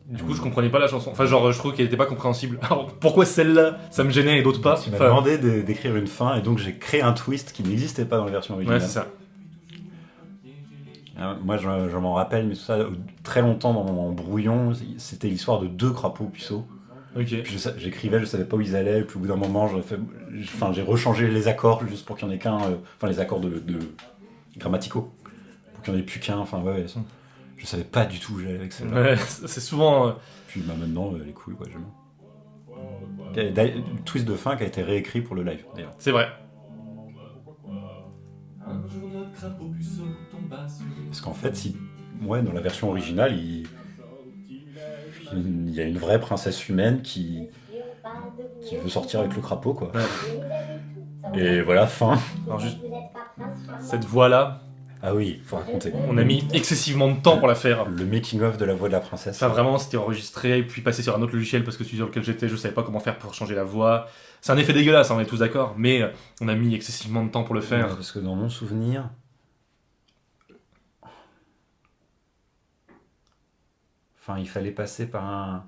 Du coup, je comprenais pas la chanson. Enfin, genre, je trouve qu'elle était pas compréhensible. Alors, pourquoi celle-là, ça me gênait et d'autres pas? Tu m'as demandé d'écrire une fin et donc j'ai créé un twist qui n'existait pas dans la version originale. Ouais, c'est ça. Moi, je m'en rappelle, mais tout ça, très longtemps dans mon brouillon, c'était l'histoire de 2 crapauds puceaux. Ok. Puis j'écrivais, je savais pas où ils allaient, puis au bout d'un moment, j'ai rechangé les accords juste pour qu'il y en ait qu'un, les accords de grammaticaux, pour qu'il n'y en ait plus qu'un, ça. Je savais pas du tout où j'allais avec celle-là. Ouais, c'est souvent... Puis maintenant, elle est cool, quoi, j'aime bien. Le twist de fin qui a été réécrit pour le live, d'ailleurs. C'est vrai. Un jour notre crapaud puceau tomba sur une... Parce qu'en fait, dans la version originale, il y a une vraie princesse humaine qui veut sortir avec le crapaud, quoi. Ouais. Et voilà, fin. Alors juste... Cette voix-là... Ah oui, faut raconter. On a mis excessivement de temps pour la faire. Le making-of de la voix de la princesse. Ça, vraiment, c'était enregistré, et puis passé sur un autre logiciel, parce que celui sur lequel j'étais, je savais pas comment faire pour changer la voix. C'est un effet dégueulasse, on est tous d'accord, mais on a mis excessivement de temps pour le faire. Parce que dans mon souvenir... il fallait passer par un...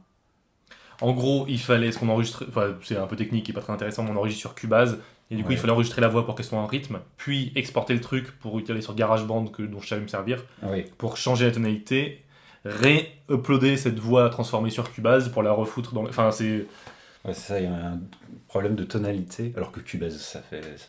En gros, il fallait ce qu'on enregistre... Enfin, c'est un peu technique et pas très intéressant, mais on enregistre sur Cubase, et du coup, il fallait enregistrer la voix pour qu'elle soit en rythme, puis exporter le truc pour utiliser sur GarageBand, dont je savais me servir, pour changer la tonalité, ré-uploader cette voix transformée sur Cubase pour la refoutre dans... Enfin, c'est... Ouais, c'est ça, il y a un problème de tonalité, alors que Cubase, ça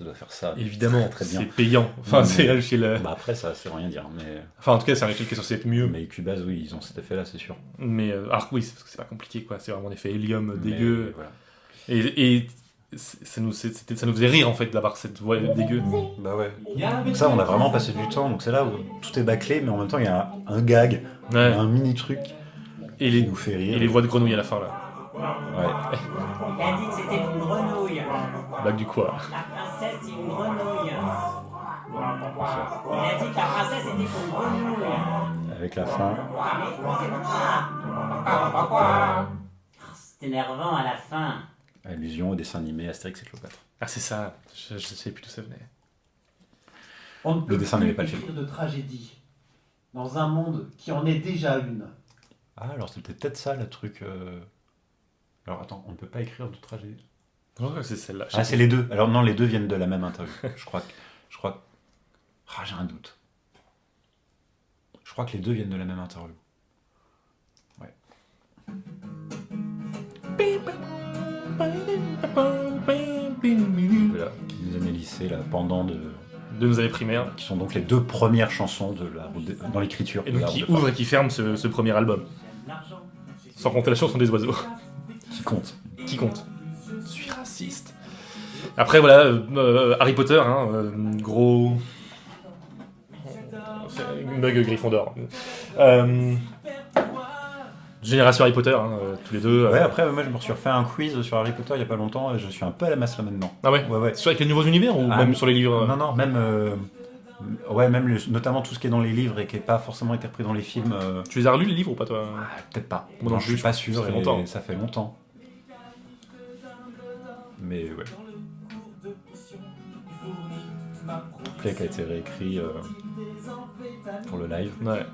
doit faire ça. Évidemment, très bien. c'est payant. Enfin, c'est chez le... Bah après, ça veut rien dire, mais... Enfin, en tout cas, c'est un logiciel qui est censé être mieux. Mais Cubase, oui, ils ont cet effet-là, c'est sûr. Mais, alors oui, c'est parce que c'est pas compliqué, quoi. C'est vraiment un effet hélium dégueu. Voilà. Et ça nous faisait rire, en fait, d'avoir cette voix dégueu. Bah ouais. Donc ça, on a vraiment passé du temps, donc c'est là où tout est bâclé, mais en même temps, il y a un gag, Ouais. un mini-truc Et qui nous fait rire. Et les voix de grenouille à la fin, là. Ouais. Il a dit que c'était une grenouille. Blague du quoi. La princesse, c'est une grenouille. Il a dit que la princesse était une grenouille. Avec la fin. C'est énervant à la fin. Allusion au dessin animé Astérix et Cléopâtre. Ah, c'est ça. Je sais plus d'où ça venait. On ne peut Le dessin plus n'aimait pas le film. écrire de tragédie dans un monde qui en est déjà une. Ah, alors c'était peut-être ça, le truc... Alors attends, on ne peut pas écrire de tragédie. Ouais, c'est celle-là. Ah, c'est les deux. Alors non, les deux viennent de la même interview. Je crois que... Ah, j'ai un doute. Je crois que les deux viennent de la même interview. Ouais. Voilà, qui nous a lissé là, pendant de nos années primaires. qui sont donc les deux premières chansons de dans l'écriture. Et de donc la qui Route des ouvre et qui ferme ce premier album. Sans compter la chanson des oiseaux. Phares. Qui compte. Qui compte. Je suis raciste. Après voilà, Harry Potter, hein, gros... C'est une bug Gryffondor. Génération Harry Potter, hein, tous les deux. Ouais, après, moi je me suis refait un quiz sur Harry Potter il y a pas longtemps et je suis un peu à la masse là maintenant. Ah ouais, Ouais. Sur avec les nouveaux univers ou Ah, même sur les livres Non, même. Ouais, même notamment tout ce qui est dans les livres et qui n'est pas forcément interprété dans les films. Tu les as relus les livres ou pas toi Peut-être pas. Moi non je plus, suis pas ça sûr. fait Et longtemps. ça fait longtemps. Mais ouais. Play qui a été réécrit pour le live. Ouais,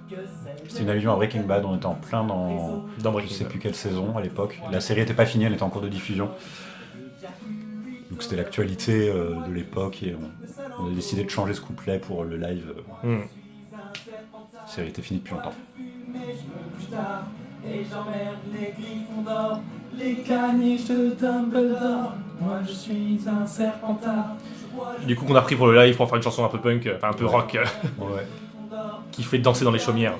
C'est une allusion à Breaking Bad, on était en plein dans dans je Breaking sais Bad. plus quelle saison à l'époque. La série n'était pas finie, elle était en cours de diffusion. Donc c'était l'actualité de l'époque et on a décidé de changer ce couplet pour le live. Hmm. La série était finie depuis longtemps. Et j'emmerde les Gryffondors, les caniches de Dumbledore. Moi je suis un serpentard. Du coup qu'on a pris pour le live pour faire une chanson un peu punk, enfin un peu rock, Ouais. qui fait danser dans les chaumières.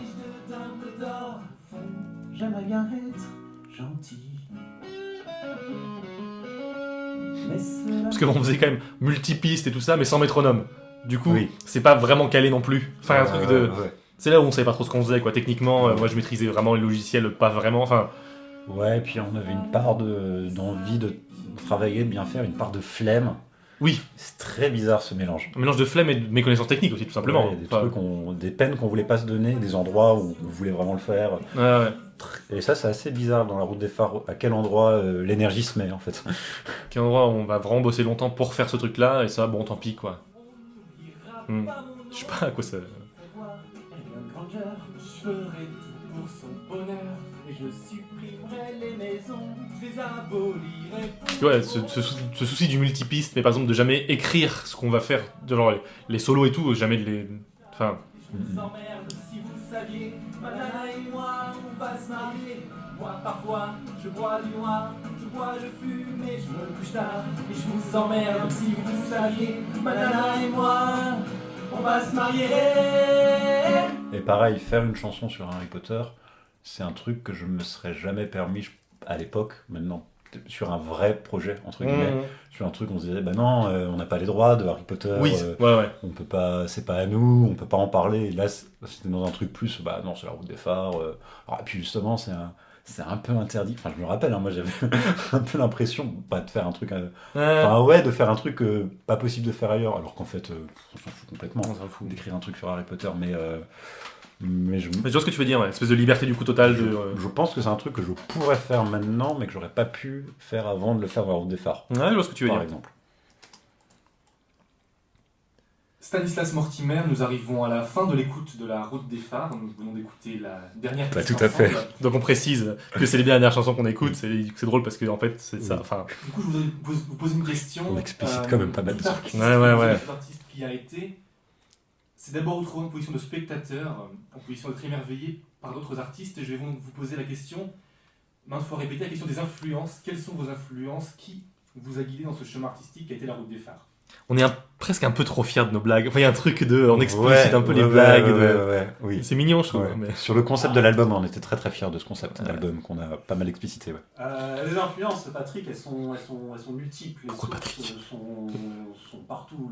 J'aimerais bien être gentil. Mais cela... Parce qu'on faisait quand même multipistes et tout ça, mais sans métronome. Du coup, Oui. c'est pas vraiment calé non plus. Enfin, un truc de... Ouais. C'est là où on savait pas trop ce qu'on faisait, quoi. Techniquement, moi je maîtrisais vraiment les logiciels, pas vraiment. Enfin, Ouais, et puis on avait une part d'envie de travailler, de bien faire, une part de flemme. oui, C'est très bizarre ce mélange. un mélange de flemme et de méconnaissance technique aussi, tout simplement. Ouais, il y a des Enfin, trucs, des peines qu'on voulait pas se donner, des endroits où on voulait vraiment le faire. ouais. Et ça, c'est assez bizarre dans la route des phares, à quel endroit l'énergie se met en fait. Quel endroit où on va vraiment bosser longtemps pour faire ce truc-là, et ça, bon, tant pis, quoi. Je sais pas à quoi ça... Je ferai tout pour son bonheur. Et je supprimerai les maisons. Je les abolirai pour... Ouais, ce souci du multipiste, mais par exemple de jamais écrire ce qu'on va faire, de genre les solos et tout, jamais de les... Enfin, Je vous emmerde si vous saviez. Ma nana et moi, on va se marier. Moi, parfois, je bois du noir. Je bois, je fume et je me couche tard. Et je vous emmerde si vous saviez. Ma nana et moi, on va se marier. Et pareil, faire une chanson sur Harry Potter, c'est un truc que je me serais jamais permis à l'époque, maintenant, sur un vrai projet, entre guillemets. Sur un truc, on se disait, bah non, on n'a pas les droits de Harry Potter, oui, ouais. on peut pas, c'est pas à nous, on peut pas en parler. Et là, c'était dans un truc plus, bah non, c'est la route des phares. Et puis justement, c'est un peu interdit. Enfin, je me rappelle, hein, moi j'avais un peu l'impression, pas de faire un truc. De faire un truc pas possible de faire ailleurs, alors qu'en fait, on s'en fout complètement. On s'en fout. D'écrire un truc sur Harry Potter, mais je Mais je vois ce que tu veux dire, ouais. Espèce de liberté du coup totale. je pense que c'est un truc que je pourrais faire maintenant, mais que j'aurais pas pu faire avant de le faire dans la route des phares, Ouais, je vois ce que tu veux par dire. exemple. Stanislas Mortimer, nous arrivons à la fin de l'écoute de la Route des Phares. Nous venons d'écouter la dernière Bah, piste tout à fait. ensemble. Donc on précise que c'est les dernières chansons qu'on écoute, c'est drôle parce que en fait c'est ça. Oui. Enfin, Du coup, je voudrais vous poser une question. On explicite quand même pas mal de tout trucs. artiste, Ouais. tout artiste qui a été, c'est d'abord vous trouver en position de spectateur, en position d'être émerveillé par d'autres artistes. Je vais vous poser la question, maintes fois répété la question des influences. Quelles sont vos influences? Qui vous a guidé dans ce chemin artistique qui a été la route des phares? On est presque un peu trop fiers de nos blagues. Enfin, il y a un truc on explicite un peu les blagues. Oui. C'est mignon, je trouve. Ouais. Mais... Sur le concept de l'album, on était très très fiers de ce concept d'album qu'on a pas mal explicité. Ouais. Les influences, Patrick, elles sont multiples. Pourquoi Les Patrick sources sont partout.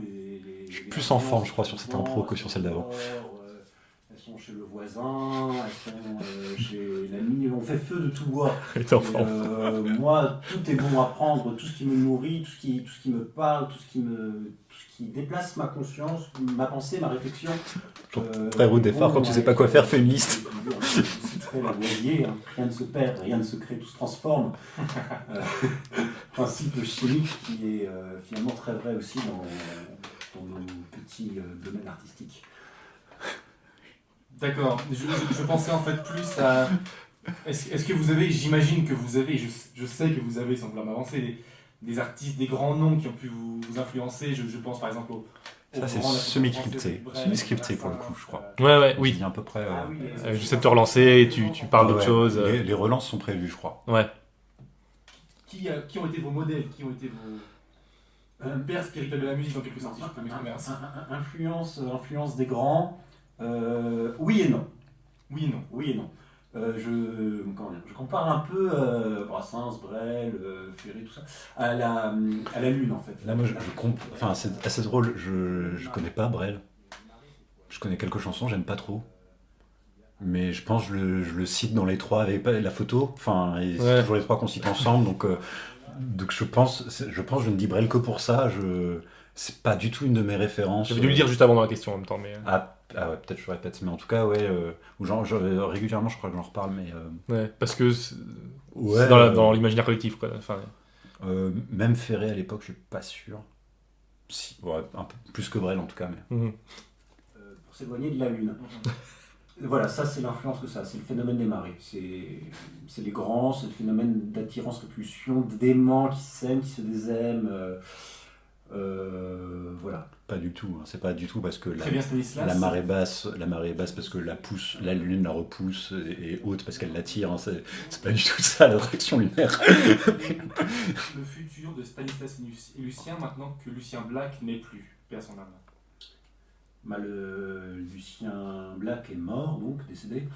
Je suis plus en forme, je crois, sur cette intro que sur celle d'avant. Elles sont chez le voisin, elles sont chez l'ami. On fait feu de tout bois. Moi, tout est bon à prendre, tout ce qui me nourrit, tout ce qui me parle, tout ce qui déplace ma conscience, ma pensée, ma réflexion. Très route des phares, quand tu sais pas quoi faire, fais une liste. Je citerai Lavoisier, rien ne se perd, rien ne se crée, tout se transforme. Principe chimique qui est finalement très vrai aussi dans nos petits domaines artistiques. D'accord, je pensais en fait plus à... Est-ce que vous avez, j'imagine que vous avez, je sais que vous avez, sans vouloir m'avancer, des artistes, des grands noms qui ont pu vous influencer. Je pense par exemple au ça c'est semi-scripté pour le coup, je crois. Oui. À peu près. J'essaie de te relancer et tu parles d'autre chose. Les relances sont prévues, je crois. Ouais. Qui ont été vos modèles? Qui ont été vos pères spirituels de la musique en quelque sorte, si je peux m'exprimer ainsi? Influence des grands. Oui et non. Oui et non. Je compare un peu Brassens, Brel, Ferry, tout ça, à la Lune en fait. Là, moi, enfin, c'est assez drôle. Je connais pas Brel. Je connais quelques chansons, j'aime pas trop. Mais je pense que je le cite dans les trois avec la photo. Enfin, c'est toujours les trois qu'on cite ensemble. Donc je pense que je ne dis Brel que pour ça. C'est pas du tout une de mes références. J'avais dû le dire juste avant dans la question en même temps. Mais... Ah ouais, peut-être je répète, mais en tout cas, ouais, régulièrement, je crois que j'en reparle, mais... Ouais, parce que c'est dans l'imaginaire collectif, quoi. Enfin... même Ferré, à l'époque, je suis pas sûr. Si, ouais, un peu plus que Brel, en tout cas, mais... Pour s'éloigner de la Lune. Voilà, ça, c'est l'influence que ça, c'est le phénomène des marées. C'est les grands, c'est le phénomène d'attirance, repulsion, d'aimants qui s'aiment, qui se désaiment... voilà. Pas du tout, hein. C'est pas du tout parce que la marée basse parce que la lune la repousse et haute parce qu'elle l'attire, hein. C'est pas du tout ça l'attraction lunaire. Le futur de Stanislas et Lucien maintenant que Lucien Black n'est plus, paix à son âme. Lucien Black est mort, donc décédé.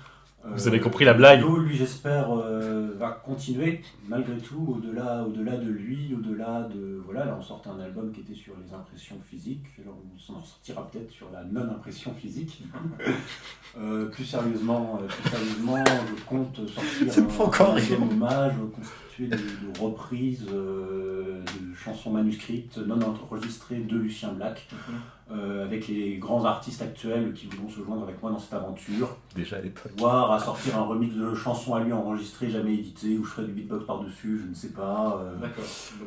Vous avez compris la blague. Lui, j'espère, va continuer, malgré tout, au-delà de lui, au-delà de... Voilà, là, on sortait un album qui était sur les impressions physiques, alors on s'en sortira peut-être sur la non-impression physique. Plus sérieusement, je compte sortir un deuxième hommage, constitué de reprises, de chansons manuscrites, non enregistrées de Lucien Black, avec les grands artistes actuels qui voudront se joindre avec moi dans cette aventure. Déjà à l'époque. Voire à sortir un remix de chansons à lui enregistrées, jamais éditées, où je ferai du beatbox par-dessus, je ne sais pas. D'accord,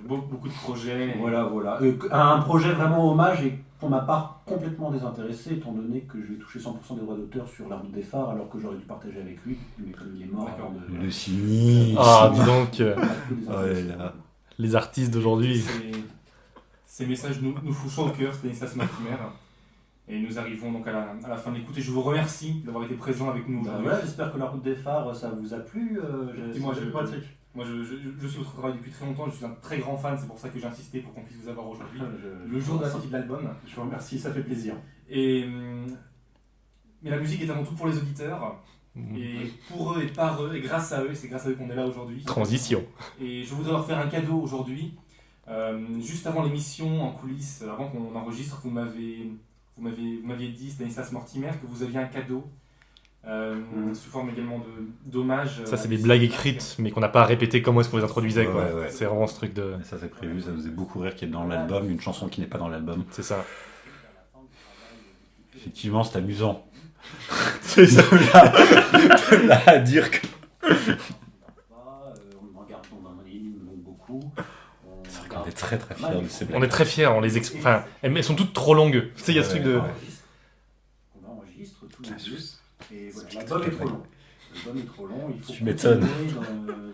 donc beaucoup de projets. Voilà. Un projet vraiment hommage et pour ma part complètement désintéressé, étant donné que je vais toucher 100% des droits d'auteur sur La Route des Phares, alors que j'aurais dû partager avec lui, mais comme il est mort avant de... Le cynisme. Ah, dis donc. Là. Les artistes d'aujourd'hui. Ces messages nous touchent au cœur, Stanislas Martimer. Et nous arrivons donc à la fin de l'écoute et je vous remercie d'avoir été présent avec nous aujourd'hui. Voilà, j'espère que La Route des Phares, ça vous a plu. Moi, je suis votre travail depuis très longtemps, je suis un très grand fan, c'est pour ça que j'ai insisté pour qu'on puisse vous avoir aujourd'hui, le jour de la sortie de l'album. Je vous remercie, ça fait plaisir. Mais la musique est avant tout pour les auditeurs, et pour eux et par eux, et grâce à eux, c'est grâce à eux qu'on est là aujourd'hui. Transition. Et je voudrais leur faire un cadeau aujourd'hui. Juste avant l'émission, en coulisses, avant qu'on enregistre, vous m'aviez dit, Stanislas Mortimer, que vous aviez un cadeau. Sous forme également d'hommage. Ça, c'est des blagues écrites, mais qu'on n'a pas répété comment est-ce qu'on les introduisait. Quoi. Ouais. C'est vraiment ce truc de... Ça, c'est prévu, ça nous faisait beaucoup rire qu'il y ait dans l'album une chanson qui n'est pas dans l'album. C'est ça. Effectivement, c'est amusant. C'est ça. Là, à dire que... On regarde dans un livre, beaucoup. C'est vrai qu'on est très très fiers de ces blagues. On est très fiers, enfin, elles sont toutes trop longues. Tu sais, il y a ce truc de... On enregistre tous les deux. Et voilà, l'album est trop long. L'album est trop long, il faut continuer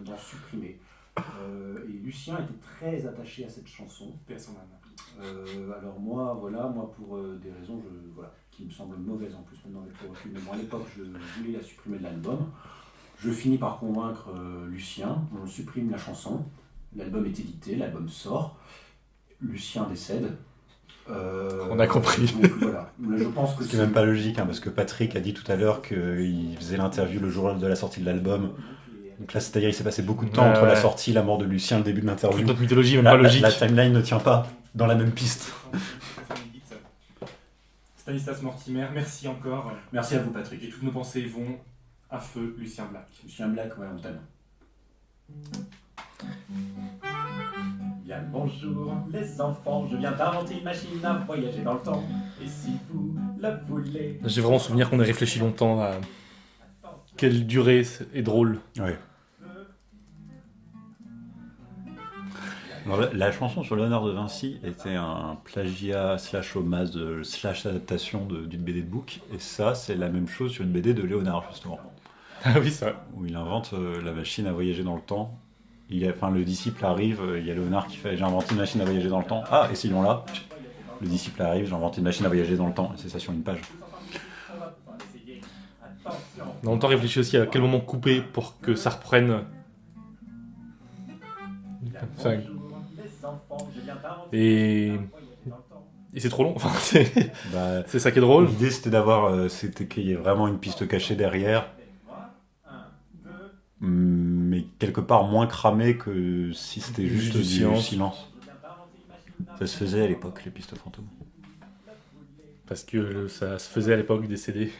d'en supprimer. Et Lucien était très attaché à cette chanson. Paix à son âme. Alors moi, pour des raisons qui me semblent mauvaises en plus maintenant avec le recul, mais moi à l'époque je voulais la supprimer de l'album. Je finis par convaincre Lucien, on supprime la chanson, l'album est édité, l'album sort, Lucien décède. On a compris. Donc, voilà. Je pense que C'est même pas logique, parce que Patrick a dit tout à l'heure qu'il faisait l'interview le jour de la sortie de l'album. Donc là, c'est-à-dire il s'est passé beaucoup de temps entre la sortie, la mort de Lucien, le début de l'interview. Toute notre mythologie, même pas logique. La timeline ne tient pas dans la même piste. Stanislas Mortimer, merci encore. Merci à vous, Patrick. Et toutes nos pensées vont à feu Lucien Black. Lucien Black, ouais, on t'aime. Bien le bonjour, les enfants, je viens d'inventer une machine à voyager dans le temps. Et si vous le voulez... J'ai vraiment souvenir qu'on ait réfléchi longtemps à quelle durée est drôle. Ouais. Alors, la chanson sur l'honneur de Vinci était un plagiat / hommage / adaptation d'une BD de Book, et ça c'est la même chose sur une BD de Léonard justement. Ah oui, ça. Où il invente la machine à voyager dans le temps. Le disciple arrive, il y a Léonard qui fait « j'ai inventé une machine à voyager dans le temps ». Ah, essayons-la. Le disciple arrive, j'ai inventé une machine à voyager dans le temps, et c'est ça sur une page. On a longtemps réfléchi aussi à quel moment couper pour que ça reprenne. Enfin, et c'est trop long. Enfin, c'est ça qui est drôle. L'idée c'était qu'il y ait vraiment une piste cachée derrière, mais quelque part moins cramée que si c'était juste du silence. Ça se faisait à l'époque, les pistes fantômes. Parce que ça se faisait à l'époque des CD.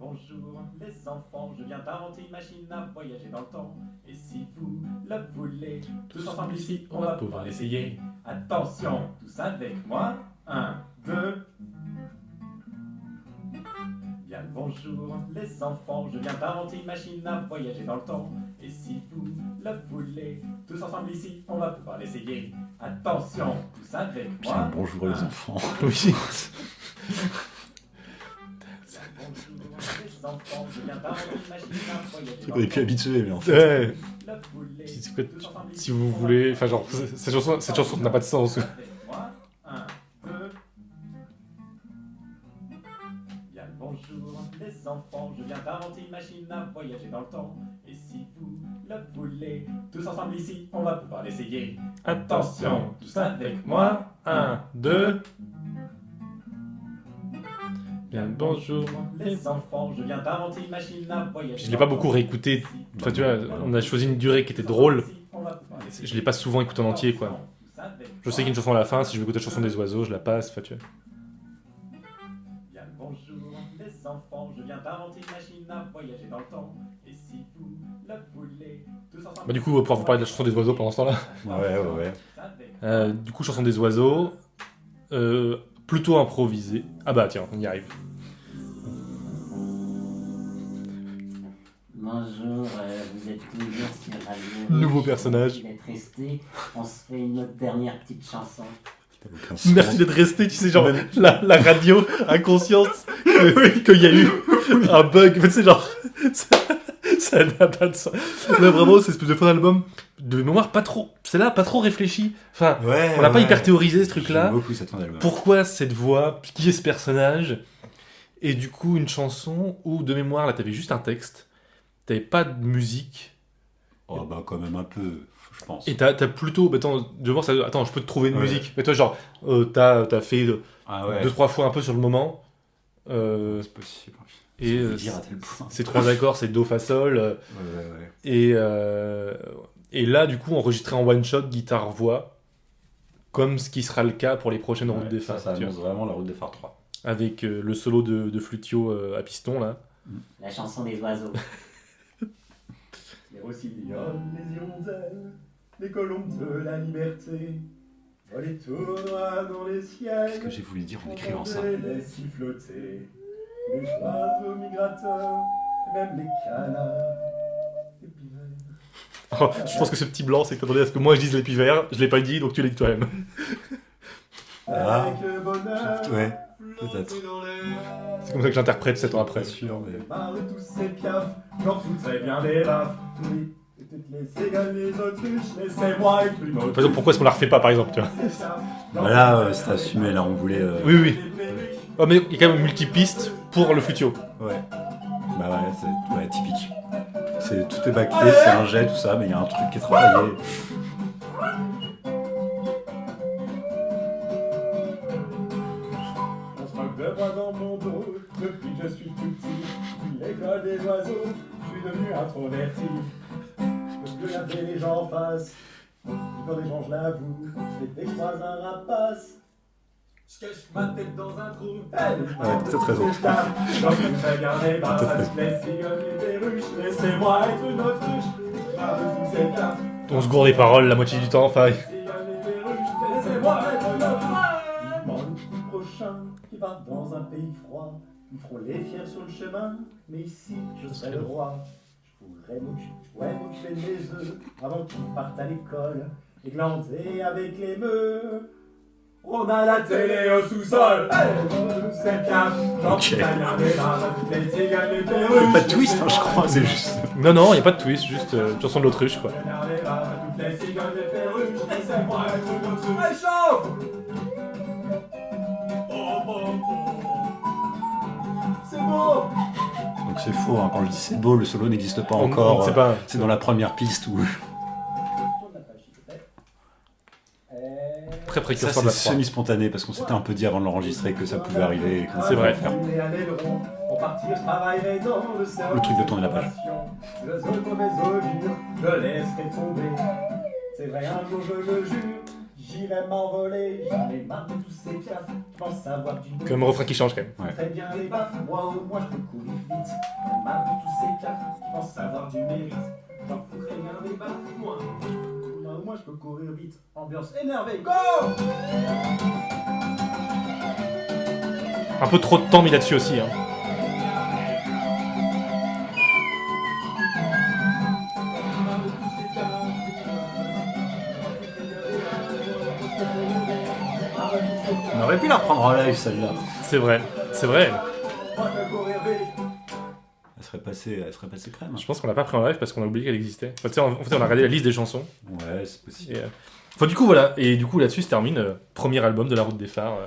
Bonjour les enfants, je viens d'inventer une machine à voyager dans le temps. Et si vous le voulez, tous ensemble ici, on va pouvoir l'essayer. Attention, tous avec moi. 1, 2. Bien le bonjour les enfants, je viens d'inventer une machine à voyager dans le temps. Et si vous le voulez, tous ensemble ici, on va pouvoir l'essayer. Attention, tous avec moi. Bien, bonjour les enfants. Oui. C'est qu'on est plus habitué, mais en fait. Ouais. Si vous voulez. Enfin, genre, cette chanson n'a pas de sens. Bonjour les enfants, je viens d'inventer une machine à voyager dans le temps. Et si vous le voulez, tous ensemble ici, on va pouvoir l'essayer. Attention, tous avec moi. 1, 2. Bien, bonjour. Les enfants, je viens d'inventer une machine à voyager. Je l'ai pas beaucoup réécouté. Enfin, tu vois, on a choisi une durée qui était drôle. Je l'ai pas souvent écouté en entier, quoi. Je sais qu'il y a une chanson à la fin, si je veux écouter la chanson des oiseaux, je la passe, enfin, tu vois. Bien, bonjour les enfants, je viens d'inventer une machine à voyager dans le temps. Et si vous le voulez, tous ensemble. Bah, du coup, on va pouvoir vous parler de la chanson des oiseaux pendant ce temps-là. Ouais. Du coup, chanson des oiseaux. Plutôt improvisée. Ah bah tiens, on y arrive. Bonjour, vous êtes toujours sur Radio. Nouveau personnage. Merci d'être resté. On se fait une autre dernière petite chanson. Merci d'être resté, tu sais, genre, la radio a conscience qu'il y a eu un bug. Tu sais, genre, ça n'a pas de sens. Là, vraiment, c'est espèce de faux album de mémoire pas trop. C'est là, pas trop réfléchi. Enfin, on l'a pas hyper théorisé ce truc-là. J'aime beaucoup cette fin d'album. Pourquoi cette voix? Qui est ce personnage? Et du coup, une chanson où, de mémoire, là, t'avais juste un texte. T'avais pas de musique. Oh, bah, quand même un peu, je pense. Et t'as plutôt. Bah, attends, de voir ça. Attends, je peux te trouver une musique. Mais toi, genre, t'as fait 2-3 fois un peu sur le moment. C'est possible. Et dire à tel point. c'est 3 accords, c'est Do, Fa, Sol. Ouais. Et là, du coup, enregistré en one shot, guitare, voix, comme ce qui sera le cas pour les prochaines routes des phares. Ça annonce vraiment la route des phares 3. Avec le solo de flutio à piston, là. La chanson des oiseaux. Les rossignols, les hirondelles, les colombes de la liberté, les tournois dans les ciels. Ce que j'ai voulu dire en écrivant ça. Les siffloter, les oiseaux migrateurs, même les canards, les pivers. Oh, je pense que ce petit blanc, c'est que t'attendais à ce que moi je dise les pivers. Je l'ai pas dit, donc tu l'as dit toi-même. Ah. Avec le bonheur, Ouais, peut-être. C'est comme ça que j'interprète 7 ans après. Sûr, mais... marre de tous ces piafs, j'en foutrais bien des baffes. Oui, et toutes les cigales, les autruches, laissez-moi être une Par autruche. exemple, pourquoi est-ce qu'on la refait pas, par exemple, tu vois? Voilà, c'était assumé, là, on voulait... Oui. Oh, mais il y a quand même multi-pistes pour le flutio. Ouais. Bah ouais, c'est typique. Tout est bâclé, c'est un jet, tout ça, mais il y a un truc qui est travaillé. On se moque de moi dans mon dos depuis que je suis tout petit. L'école des oiseaux, je suis devenu introverti. Je peux plus regarder les gens en face. Quand des gens, je l'avoue, je les décroise un rapace. Je cache ma tête dans un trou. Ouais, peut-être raison. J'en peux regarder dans la laisse cigogner des ruches. Laissez-moi être une autruche. Marre de tous ces cas. On se gourde des paroles la moitié du temps, enfin. Laissez-moi être une autruche. Vivement le coup prochain qui part dans un pays froid. Ils feront les fiers sur le chemin, mais ici je serai le roi. Je pourrais m'occuper de mes œufs avant qu'ils partent à l'école et glander avec les meux. On a la télé au sous-sol, c'est bien, j'en Ok. suis regardé dans toutes les cigales, les Il perruches. n'y a pas de twist, hein, je crois, c'est juste. Non, il n'y a pas de twist, juste une chanson de l'autruche, quoi. Regardez dans toutes les cigales, les perruches. Laissez-moi être une autruche. Allez, chauffe! C'est beau! Donc c'est faux, hein, quand je dis c'est beau, le solo n'existe pas On encore. sait pas. C'est dans la première piste où. Tourne la page, s'il te plaît. Très Ça, précurseur de c'est la 3. semi-spontané parce qu'on s'était un peu dit avant de l'enregistrer que ça pouvait arriver. et qu'on C'est vrai. Et un aileron, pour partir, je travaillerai dans le cerveau. Le truc de tourner la page. Je zone mauvaise augure, je laisserai tomber. C'est vrai, un jour je le jure, j'irai m'envoler. J'en ai marre de tous ces piafs, je pense savoir du Comme refrain qui change, quand même. Très bien les baffes, moi au moins je peux courir vite. J'en ai marre de tous ces piafs, je pense savoir du mérite. J'en foutrais bien des baffes, moi. Moi au moins je peux courir vite. Ambiance énervée, go! Un peu trop de temps mis là-dessus aussi, hein. On aurait pu la reprendre en live celle-là. C'est vrai, c'est vrai. Moi je peux courir vite. Elle serait passée crème. Je pense qu'on l'a pas pris en live parce qu'on a oublié qu'elle existait. Enfin, tu sais, en fait, on a regardé la liste des chansons. Ouais, c'est possible. Et, enfin, du coup, voilà. Et du coup, là-dessus se termine premier album de La Route des Phares.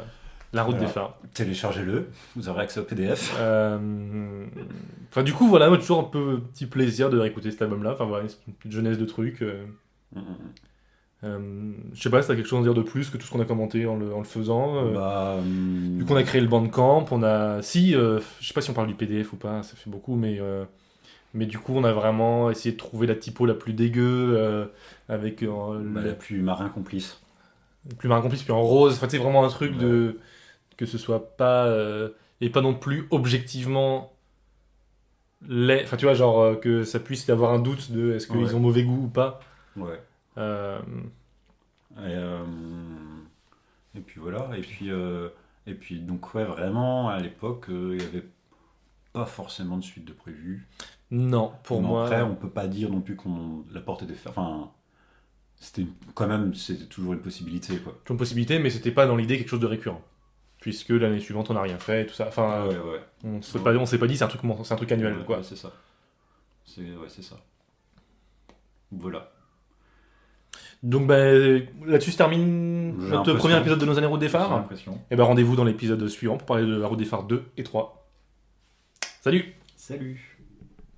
La Route Voilà. des Phares. Téléchargez-le, vous aurez accès au PDF. Enfin, du coup, voilà, moi, toujours un peu petit plaisir de réécouter cet album-là. Enfin, voilà, une petite jeunesse de trucs. Je sais pas si t'as quelque chose à dire de plus que tout ce qu'on a commenté en le faisant. Du coup, on a créé le Bandcamp. On a. Si, je sais pas si on parle du PDF ou pas, ça fait beaucoup, mais du coup, on a vraiment essayé de trouver la typo la plus dégueu, avec la plus marin complice. le plus marin complice, puis en rose. Enfin, c'est vraiment un truc de. Que ce soit pas. Et pas non plus objectivement laid. Enfin, tu vois, genre que ça puisse y avoir un doute de est-ce qu'ils ont mauvais goût ou pas. Ouais. Et puis voilà, et puis donc ouais, vraiment à l'époque il n'y avait pas forcément de suite de prévu. Non, pour moi. Après, on peut pas dire non plus qu'on la porte était enfin c'était toujours une possibilité quoi. Toujours une possibilité, mais c'était pas dans l'idée quelque chose de récurrent. Puisque l'année suivante on n'a rien fait et tout ça. Enfin, ouais. on s'est pas dit c'est un truc annuel quoi. Ouais, c'est ça. C'est ça. Voilà. Donc là-dessus se termine J'ai notre l'impression. premier épisode de Nos années route des J'ai phares. l'impression. Et ben rendez-vous dans l'épisode suivant pour parler de la route des phares 2 et 3. Salut! Salut.